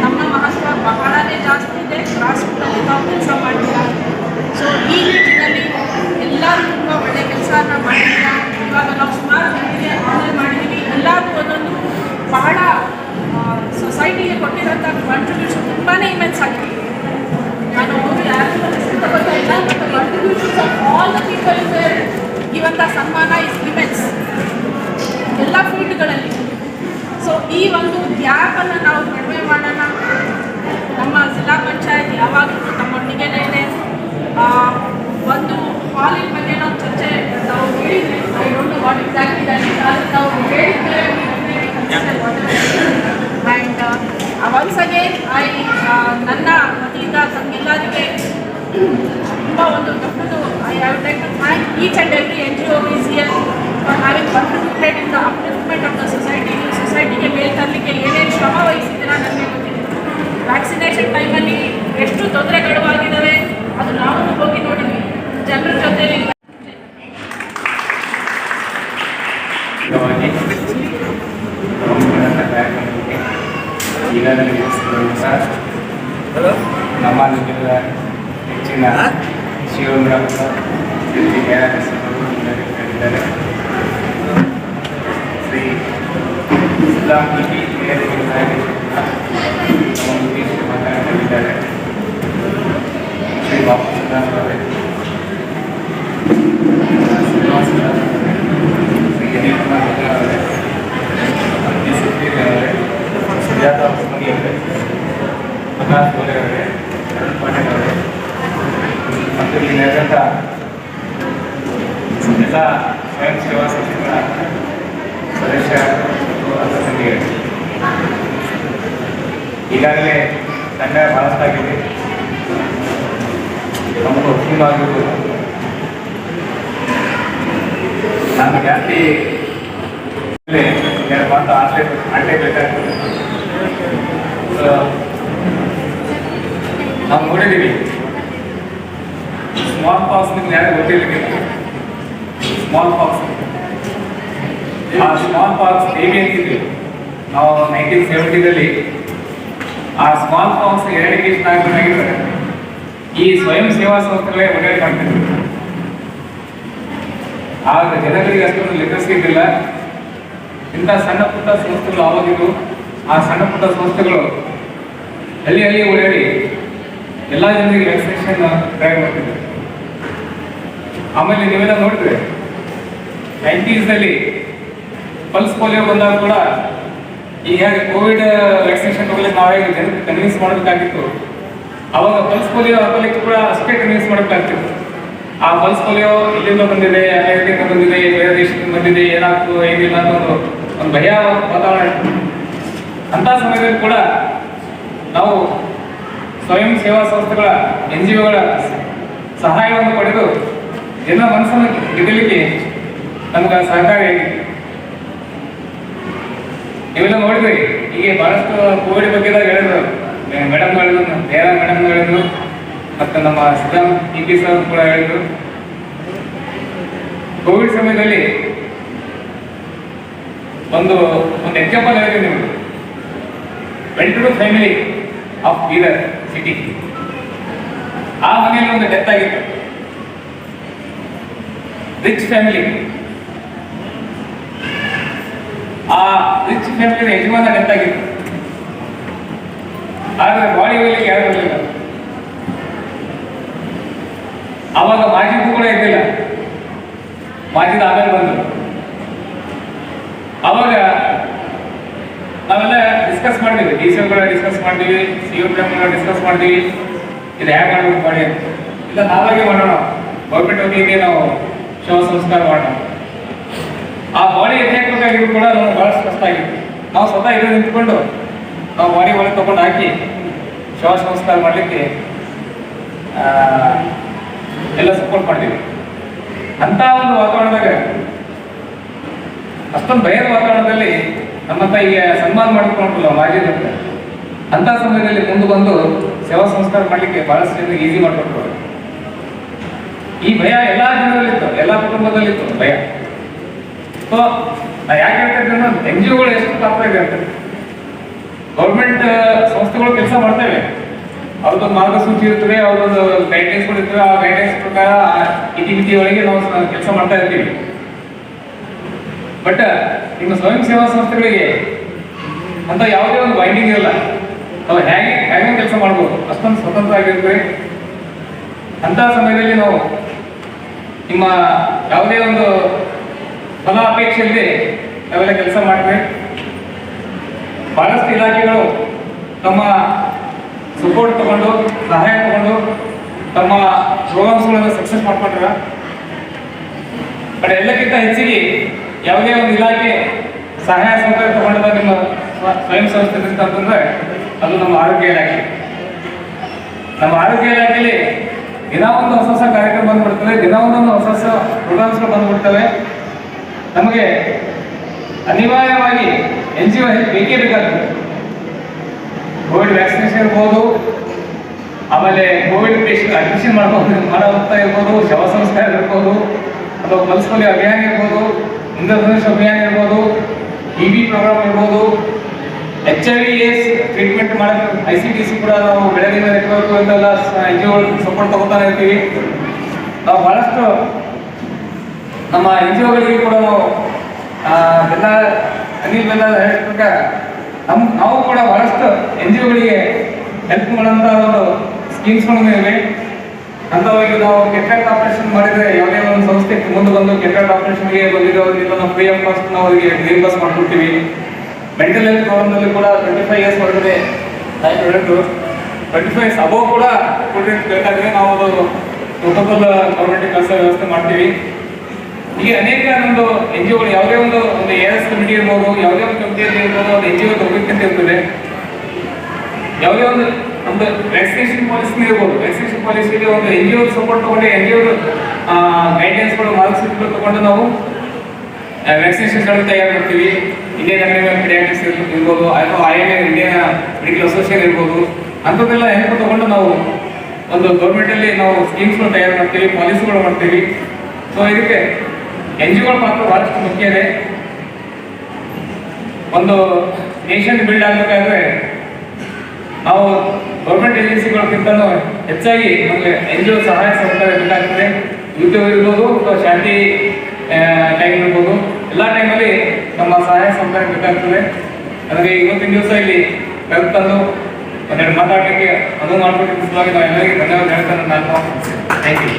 ನಮ್ಮ ಮಹತ್ವ ಬಹಳನೇ ಜಾಸ್ತಿ ಇದೆ. ಗ್ರಾಸ್ ರೂಟಲ್ಲಿ ನಾವು ಕೆಲಸ ಮಾಡ್ತೀರಾ. ಸೊ ಈ ನಿಟ್ಟಿನಲ್ಲಿ ಎಲ್ಲರೂ ತುಂಬ ಒಳ್ಳೆಯ ಕೆಲಸನ ಮಾಡಿದ್ದೀರಾ. ಇವಾಗ ನಾವು ಸುಮಾರು ಜನರಿಗೆ ಆರ್ಡರ್ ಮಾಡಿದ್ದೀವಿ. ಎಲ್ಲರೂ ಒಂದೊಂದು ಬಹಳ ಸೊಸೈಟಿಗೆ ಕೊಟ್ಟಿರೋಂಥ ಕಾಂಟ್ರಿಬ್ಯೂಷನ್ ತುಂಬಾ ಇಮೆನ್ಸ್ ಆಗಿದೆ. ನಾನು ಯಾರು ಗೊತ್ತಾ ಇಲ್ಲ, but contributions of all the people ಇವಂಥ ಸನ್ಮಾನ ಇಸ್ ಇಮೆನ್ಸ್ ಎಲ್ಲ ಫೀಲ್ಡ್ಗಳಲ್ಲಿ. ಸೊ ಈ ಒಂದು ಗ್ಯಾಪನ್ನು ನಾವು ಕಡಿಮೆ ಮಾಡೋಣ. ನಮ್ಮ ಜಿಲ್ಲಾ ಪಂಚಾಯತ್ ಯಾವಾಗಲೂ ನಮ್ಮೊಟ್ಟಿಗೆನೇ ಇದೆ. ಒಂದು ಹಾಲಿನ ಬಗ್ಗೆ ನಾವು ಚರ್ಚೆ ನಾವು ಹೇಳಿದ್ವಿ. I don't know what exactly that is. ನಾವು ಹೇಳಿದ್ಮೇಲೆ ಆ್ಯಂಡ್ ಒನ್ಸ್ ಅಗೇನ್ ನನ್ನ ವತಿಯಿಂದ ತಮಗೆಲ್ಲರಿಗೆ ತುಂಬ ಒಂದು ದೊಡ್ಡದು I would like to thank each and every NGO is here for having contributed in the upliftment of the society. ಸೊಸೈಟಿಗೆ ಮೇಲ್ ತರಲಿಕ್ಕೆ ಏನೇನು ಶ್ರಮ ವಹಿಸಿದ್ದೀರಾ ನನಗೆ ಗೊತ್ತಿದೆ. ವ್ಯಾಕ್ಸಿನೇಷನ್ ಟೈಮಲ್ಲಿ ಎಷ್ಟು ತೊಂದರೆಗಳು ಆಗಿದ್ದಾವೆ ಅದು ನಾವು ಹೋಗಿ ನೋಡಿದ್ವಿ ಜನರ ಜೊತೆಲಿ. ಈಗಾಗಲೇ ನಮ್ಮ ನಿಗದ ಹೆಚ್ಚಿನ ಶಿವರಾಮ ಹೇಳಿದ್ದಾರೆ. ಶ್ರೀ ಇಸ್ಲಾಂ ಮಾತನಾಡಿದ್ದಾರೆ. ಶ್ರೀ ಬಾಬು ಅವರೇ, ಶ್ರೀ ಅನಿಲ್ ಕುಮಾರ್ ಅವರೇ, ಸುಜಾತ ಹೊಸಮನಿ ಅವರೇ, ಪ್ರಕಾಶ್ ಗೋಲೆ ಅವರೇ, ಅರುಣ್ ಪಾಟೀಲ್ ಅವರೇ ಮತ್ತು ಇಲ್ಲಿ ನೆರೆದಂಥ ಎಲ್ಲ ಸ್ವಯಂ ಸೇವಾ ಸಂಸ್ಥೆಗಳ ಸದಸ್ಯ ಅರ್ಥಸಂಧಿಗಳು, ಈಗಾಗಲೇ ತಂಡ ಬಹಳಷ್ಟಾಗಿದೆ. ನಮಗೂ ಮುಖ್ಯವಾಗಿರುವುದು ನಾನು ಜಾಸ್ತಿ ಎರಡು ಮಾತು ಆಡಲೇಬೇಕಾಗ್ತದೆ. ನಾವು ನೋಡಿದ್ದೀವಿ ಸ್ಮಾಲ್ ಪಾಕ್ಸ್ ನಿಮ್ಗೆ ಯಾರು ಗೊತ್ತಿರಲಿಕ್ಕಿಲ್ಲ. ಸ್ಮಾಲ್ ಪಾಕ್ಸ್, ಆ ಸ್ಮಾಲ್ ಪಾಕ್ಸ್ ಹೇಗೆ ಅಂತಿದ್ವಿ ನಾವು 1970ದಲ್ಲಿ ಆ ಸ್ಮಾಲ್ ಪಾಕ್ಸ್ ಎರಾಡಿಕೇಷನ್ ಆಗಬೇಕಾಗಿದ್ದಾರೆ ಈ ಸ್ವಯಂ ಸೇವಾ ಸಂಸ್ಥೆಗಳೇ ಒಳ್ಳೆಯ ಮಾಡ್ತಿದ್ರು. ಆಗ ಜನಗಳಿಗೆ ಅಷ್ಟೊಂದು ಲೆಕ್ಕಸಿದ್ದಿಲ್ಲ. ಇಂಥ ಸಣ್ಣ ಪುಟ್ಟ ಸಂಸ್ಥೆಗಳು ಆವಾಗಿದ್ದು ಆ ಸಣ್ಣ ಪುಟ್ಟ ಸಂಸ್ಥೆಗಳು ಹಳ್ಳಿ ಓಡಾಡಿ ಎಲ್ಲ ಜನರಿಗೆ ವ್ಯಾಕ್ಸಿನೇಷನ್ ಟ್ರೈ ಮಾಡ್ತಿದ್ರು. ಆಮೇಲೆ ನೀವೆಲ್ಲ ನೋಡಿದ್ರೆ 90sನಲ್ಲಿ ಪಲ್ಸ್ ಪೋಲಿಯೋ ಬಂದಾಗ ಕೂಡ ಈಗ ಕೋವಿಡ್ ವ್ಯಾಕ್ಸಿನೇಷನ್ ತಗೊಳ್ಳಕ್ಕೆ ನಾವೇ ಜನರಿಗೆ ಕನ್ವಿನ್ಸ್ ಮಾಡಬೇಕಾಗಿತ್ತು. ಅವಾಗ ಪಲ್ಸ್ ಪೋಲಿಯೋ ಹಾಕೊಳ್ಳಿಕ್ಕೆ ಕೂಡ ಅಷ್ಟೇ ಕನ್ವಿನ್ಸ್ ಮಾಡಬೇಕಾಗ್ತಿತ್ತು. ಆ ಪಲ್ಸ್ ಪೋಲಿಯೋ ಇಲ್ಲಿಂದ ಬಂದಿದೆ, ಅಮೆರಿಕದಿಂದ ಬಂದಿದೆ, ಬೇರೆ ದೇಶದಿಂದ ಬಂದಿದೆ, ಏನಾಗ್ತದೆ ಏನಿಲ್ಲ ಅಂತ ಒಂದು ಭಯ ವಾತಾವರಣ ಇತ್ತು. ಅಂಥ ಸಮಯದಲ್ಲಿ ಕೂಡ ನಾವು ಸ್ವಯಂ ಸೇವಾ ಸಂಸ್ಥೆಗಳ NGOಗಳ ಸಹಾಯವನ್ನು ಪಡೆದು ಜನರ ಮನಸ್ಸನ್ನು ಗೆಲ್ಲಲಿಕ್ಕೆ ನಮ್ಗೆ ಸಹಕಾರಿಯಾಗಿದೆ. ನೀವೆಲ್ಲ ನೋಡಿದ್ರಿ, ಹೀಗೆ ಬಹಳಷ್ಟು ಕೋವಿಡ್ ಬಗ್ಗೆದಾಗ ಹೇಳಿದ್ರು ಮೇಡಮ್ ಹೇಳಿದ್ರು, ಬೇರೆ ಮೇಡಮ್ ಹೇಳಿದ್ರು, ಮತ್ತು ನಮ್ಮ ಸಿದ್ದಂ EP ಸರ್ ಕೂಡ ಹೇಳಿದ್ರು. ಕೋವಿಡ್ ಸಮಯದಲ್ಲಿ ಒಂದು ಎಕ್ಸಾಂಪಲ್ ಹೇಳಿದ್ವಿ ನಿಮಗೆ. 22 ಫ್ಯಾಮಿಲಿ ಆಫ್ ಬೀದರ್ ಸಿಟಿ, ಆ ಮನೆಯಲ್ಲಿ ಒಂದು ಡೆತ್ ಆಗಿತ್ತು. ರಿಚ್ ಫ್ಯಾಮಿಲಿ, ಆ ರಿಚ್ ಫ್ಯಾಮಿಲಿ ಯಜಮಾನ ಡೆತ್ ಆಗಿತ್ತು. ಆದರೆ ಬಾಡಿ ಒಯ್ಲಿಕ್ಕೆ ಯಾರು ಇರಲಿಲ್ಲ. ಆವಾಗ ಮಾಜಿದ್ ಕೂಡ ಇದ್ದಿಲ್ಲ, ಮಾಜಿದ್ ಆಮೇಲೆ ಬಂದರು. ಆವಾಗ ನಾವೆಲ್ಲ ಡಿಸ್ಕಸ್ ಮಾಡ್ತೀವಿ, ಡಿ ಸಿ ಕೂಡ ಡಿಸ್ಕಸ್ ಮಾಡ್ತೀವಿ, ಸಿ ಯು ಕೂಡ ಡಿಸ್ಕಸ್ ಮಾಡ್ತೀವಿ, ಇದು ಹೇಗೆ ಮಾಡಬೇಕು ಬಾಡಿ ಅಂತ. ಇಲ್ಲ ನಾವಾಗೆ ಮಾಡೋಣ, ಗೌರ್ಮೆಂಟ್ ವತಿಯಿಂದ ನಾವು ಶವ ಸಂಸ್ಕಾರ ಮಾಡೋಣ. ಆ ಬಾಡಿ ಎತ್ತಬೇಕಾಗಿದ್ದು ಕೂಡ ನಮ್ಗೆ ಭಾಳ ಕಷ್ಟ ಆಗಿತ್ತು. ನಾವು ಸ್ವತಃ ಇದು ನಿಂತ್ಕೊಂಡು ನಾವು ಬಾಡಿ ಒಳಗೆ ತಗೊಂಡು ಹಾಕಿ ಶವ ಸಂಸ್ಕಾರ ಮಾಡಲಿಕ್ಕೆ ಎಲ್ಲ ಸಪೋರ್ಟ್ ಮಾಡ್ತೀವಿ. ಅಂಥ ಒಂದು ವಾತಾವರಣದಾಗ, ಅಷ್ಟೊಂದು ಭಯದ ವಾತಾವರಣದಲ್ಲಿ ನಮ್ಮಂತ ಈಗ ಸನ್ಮಾನ ಮಾಡಿಕೊಂಡ್ರಲ್ಲ ಮಾಜಿದ್ ಅಂತ, ಅಂಥ ಸಮಯದಲ್ಲಿ ಮುಂದೆ ಬಂದು ಶವ ಸಂಸ್ಕಾರ ಮಾಡಲಿಕ್ಕೆ ಬಹಳಷ್ಟು ಜನರಿಗೆ ಈಸಿ ಮಾಡಿಕೊಟ್ರು. ಈ ಭಯ ಎಲ್ಲ ಜನರಲ್ಲಿತ್ತು, ಎಲ್ಲ ಕುಟುಂಬದಲ್ಲಿತ್ತು ಭಯ. ಸೊ ನಾ ಯಾಕೆ ಹೇಳ್ತಾ ಇದ್ದೇನೆ, NGO ಗಳು ಎಷ್ಟು ಪಾತ್ರ ಇದೆ ಅಂತ. ಗೌರ್ಮೆಂಟ್ ಸಂಸ್ಥೆಗಳು ಕೆಲಸ ಮಾಡ್ತೇವೆ, ಅವ್ರದ್ದೊಂದು ಮಾರ್ಗಸೂಚಿ ಇರ್ತದೆ, ಅವ್ರದ್ದೊಂದು ಗೈಡ್ಲೈನ್ಸ್ಗಳು ಇರ್ತವೆ. ಆ ಗೈಡ್ಲೈನ್ಸ್ ಪ್ರಕಾರ ಇತಿಮಿತಿ ಒಳಗೆ ನಾವು ಕೆಲಸ ಮಾಡ್ತಾ ಇರ್ತೀವಿ. ಬಟ್ ನಿಮ್ಮ ಸ್ವಯಂ ಸೇವಾ ಸಂಸ್ಥೆಗಳಿಗೆ ಅಂತ ಯಾವುದೇ ಒಂದು ಬೈಂಡಿಂಗ್ ಇರಲ್ಲ. ನಾವು ಹೇಗೆ ಕೆಲಸ ಮಾಡ್ಬೋದು, ಅಷ್ಟೊಂದು ಸ್ವತಂತ್ರ ಆಗಿರ್ತೇವೆ. ಅಂಥ ಸಮಯದಲ್ಲಿ ನಾವು ನಿಮ್ಮ ಯಾವುದೇ ಒಂದು ಫಲ ಅಪೇಕ್ಷೆ ಇಲ್ಲದೆ ನಾವೆಲ್ಲ ಕೆಲಸ ಮಾಡ್ತೇವೆ. ಬಹಳಷ್ಟು ಇಲಾಖೆಗಳು ತಮ್ಮ ಸಪೋರ್ಟ್ ತಗೊಂಡು, ಸಹಾಯ ತಗೊಂಡು ತಮ್ಮ ಪ್ರೋಗ್ರಾಮ್ಸ್ಗಳನ್ನು ಸಕ್ಸಸ್ ಮಾಡ್ಕೊಂಡ್ರ. ಬಟ್ ಎಲ್ಲಕ್ಕಿಂತ ಹೆಚ್ಚಿಗೆ ಯಾವುದೇ ಒಂದು ಇಲಾಖೆ ಸಹಾಯ ಸಹಕಾರ ತಗೊಂಡದ ನಿಮ್ಮ ಸ್ವಯಂ ಸಂಸ್ಥೆ ಅಂತಂದ್ರೆ ಅದು ನಮ್ಮ ಆರೋಗ್ಯ ಇಲಾಖೆ. ನಮ್ಮ ಆರೋಗ್ಯ ಇಲಾಖೆಯಲ್ಲಿ ದಿನ ಒಂದು ಹೊಸ ಹೊಸ ಕಾರ್ಯಕ್ರಮ ಬಂದ್ಬಿಡ್ತವೆ, ದಿನ ಒಂದೊಂದು ಹೊಸ ಹೊಸ ಪ್ರೋಗ್ರಾಮ್ಸ್ಗಳು ಬಂದ್ಬಿಡ್ತವೆ. ನಮಗೆ ಅನಿವಾರ್ಯವಾಗಿ NGO ಹೆಲ್ಪ್ ಬೇಕೇ ಬೇಕಾಗ್ತದೆ. ಕೋವಿಡ್ ವ್ಯಾಕ್ಸಿನೇಷನ್ ಇರ್ಬೋದು, ಆಮೇಲೆ ಕೋವಿಡ್ ಪೇಷಂಟ್ ಅಡ್ಮಿಷನ್ ಮಾಡೋಗ್ತಾ ಇರ್ಬೋದು, ಶವ ಸಂಸ್ಕಾರ ಇರ್ಬೋದು, ಅಥವಾ ಪಲ್ಸ್ ಪೋಲಿಯೋ ಅಭಿಯಾನ ಇರ್ಬೋದು, ಇಂದ್ರಧನುಷ್ ಅಭಿಯಾನ ಇರ್ಬೋದು, TB ಪ್ರೋಗ್ರಾಮ್ ಇರ್ಬೋದು, HIV/AIDS ಟ್ರೀಟ್ಮೆಂಟ್ ಮಾಡೋದು ICDC ಕೂಡ ನಾವು ಬೆಳಗಿನ ನೆಟ್ವರ್ಕ್ ಅಂತೆಲ್ಲ NGO ಸಪೋರ್ಟ್ ತಗೋತಾನೆ ಇರ್ತೀವಿ. ನಾವು ಬಹಳಷ್ಟು ನಮ್ಮ NGOಗಳಿಗೆ ಕೂಡ ನಾವು ಅನಿಲ್ ಬೆಲ್ಲ ಹೇಳಿದ ಪ್ರಕಾರ ನಾವು ಕೂಡ ಬಹಳಷ್ಟು NGOಗಳಿಗೆ ಹೆಲ್ಪ್ ಮಾಡೋಂಥ ಒಂದು ಸ್ಕೀಮ್ಸ್ಗಳನ್ನು ಇವೆ. ಅಂಥವಾಗಿ ನಾವು ಕೆಟ್ರಾಕ್ಟ್ ಆಪರೇಷನ್ ಮಾಡಿದರೆ ಯಾವುದೇ ಒಂದು ಸಂಸ್ಥೆ ಮುಂದೆ ಬಂದು ಕೆಟ್ರಾಕ್ಟ್ ಆಪರೇಷನ್ಗೆ ಬಂದಿರೋದ್ರಿಂದ ನಾವು ಫ್ರೀ ಆಫ್ ಕಾಸ್ಟ್ ನಾವು ಅವರಿಗೆ ರಿಯಂಬರ್ಸ್ ಮಾಡ್ಕೊಡ್ತೀವಿ. ಮೆಂಟಲ್ ಹೆಲ್ತ್ ಪ್ರೋಗ್ರಾಮ್ನಲ್ಲಿ ಕೂಡ 25 ಇಯರ್ಸ್ ಒಳಗಡೆ ಹೇಳಿದ್ರು, 25 ಇಯರ್ಸ್ ಅಬೋವ್ ಕೂಡ ಸ್ಟೂಡೆಂಟ್ ಬೇಕಾದರೆ ನಾವು ಅದು ಟೋಟಲ್ ಗೌರ್ಮೆಂಟ್ ಕೆಲಸ ವ್ಯವಸ್ಥೆ ಮಾಡ್ತೀವಿ. ಹೀಗೆ ಅನೇಕ ಒಂದು NGOಗಳು ಯಾವುದೇ ಒಂದು ARS ಕಮಿಟಿ ಇರ್ಬೋದು, ಯಾವುದೇ ಒಂದು ಕಮಿಟಿಯಲ್ಲಿ ಇರ್ಬೋದು, ಒಂದು NGO ತಗೋಬೇಕಂತ ಇರ್ತದೆ. ಯಾವುದೇ ಒಂದು ನಮ್ದು ವ್ಯಾಕ್ಸಿನೇಷನ್ ಪಾಲಿಸಿ ಇರ್ಬೋದು, ವ್ಯಾಕ್ಸಿನೇಷನ್ ಪಾಲಿಸಿಗೆ ಒಂದು NGO ಸಪೋರ್ಟ್ ತಗೊಂಡು NGO ಗೈಡ್ಲೈನ್ಸ್ಗಳು ಮಾರ್ಗಸೂಚಿಗಳು ತಗೊಂಡು ನಾವು ವ್ಯಾಕ್ಸಿನೇಷನ್ಗಳನ್ನು ತಯಾರು ಮಾಡ್ತೀವಿ. ಇಂಡಿಯನ್ ಅಕಾಡೆಮಿ ಆಫ್ ಪೀಡಿಯಾಟ್ರಿಕ್ಸ್ ಇರ್ಬೋದು, ಅಥವಾ IMA ಇಂಡಿಯನ್ ಮೆಡಿಕಲ್ ಅಸೋಸಿಯೇಷನ್ ಇರ್ಬೋದು, ಅಂಥದ್ದೆಲ್ಲ ಹೆಲ್ಪ್ ತಗೊಂಡು ನಾವು ಒಂದು ಗೌರ್ಮೆಂಟಲ್ಲಿ ನಾವು ಸ್ಕೀಮ್ಸ್ಗಳು ತಯಾರು ಮಾಡ್ತೀವಿ, ಪಾಲಿಸಿಗಳು ಮಾಡ್ತೀವಿ. ಸೊ ಇದಕ್ಕೆ NGOಗಳ ಪಾತ್ರ ಬಹಳಷ್ಟು ಮುಖ್ಯ ಇದೆ. ಒಂದು ನೇಷನ್ ಬಿಲ್ಡ್ ಆಗಬೇಕಾದ್ರೆ ನಾವು ಗೌರ್ಮೆಂಟ್ ಏಜೆನ್ಸಿಗಳಕ್ಕಿಂತಲೂ ಹೆಚ್ಚಾಗಿ ನಮಗೆ NGO ಸಹಾಯ ಸಹಕಾರ ಬೇಕಾಗ್ತದೆ. ಯುದ್ಧ ಇರ್ಬೋದು ಅಥವಾ ಶಾಂತಿ ಟೈಮ್ ಇರ್ಬೋದು, ಎಲ್ಲ ಟೈಮಲ್ಲಿ ನಮ್ಮ ಸಹಾಯ ಸಹಕಾರ ಬೇಕಾಗ್ತದೆ. ನನಗೆ ಇವತ್ತಿನ ದಿವಸ ಇಲ್ಲಿ ಕರೆತಂದು ಒಂದೆರಡು ಮಾತಾಡಲಿಕ್ಕೆ ಅನುವು ಮಾಡಿಕೊಟ್ಟಿದ್ದ ಸಲುವಾಗಿ ನಾವು ಎಲ್ಲರಿಗೂ ಧನ್ಯವಾದ ಹೇಳ್ತಾನೆ ನಾನು. Thank you.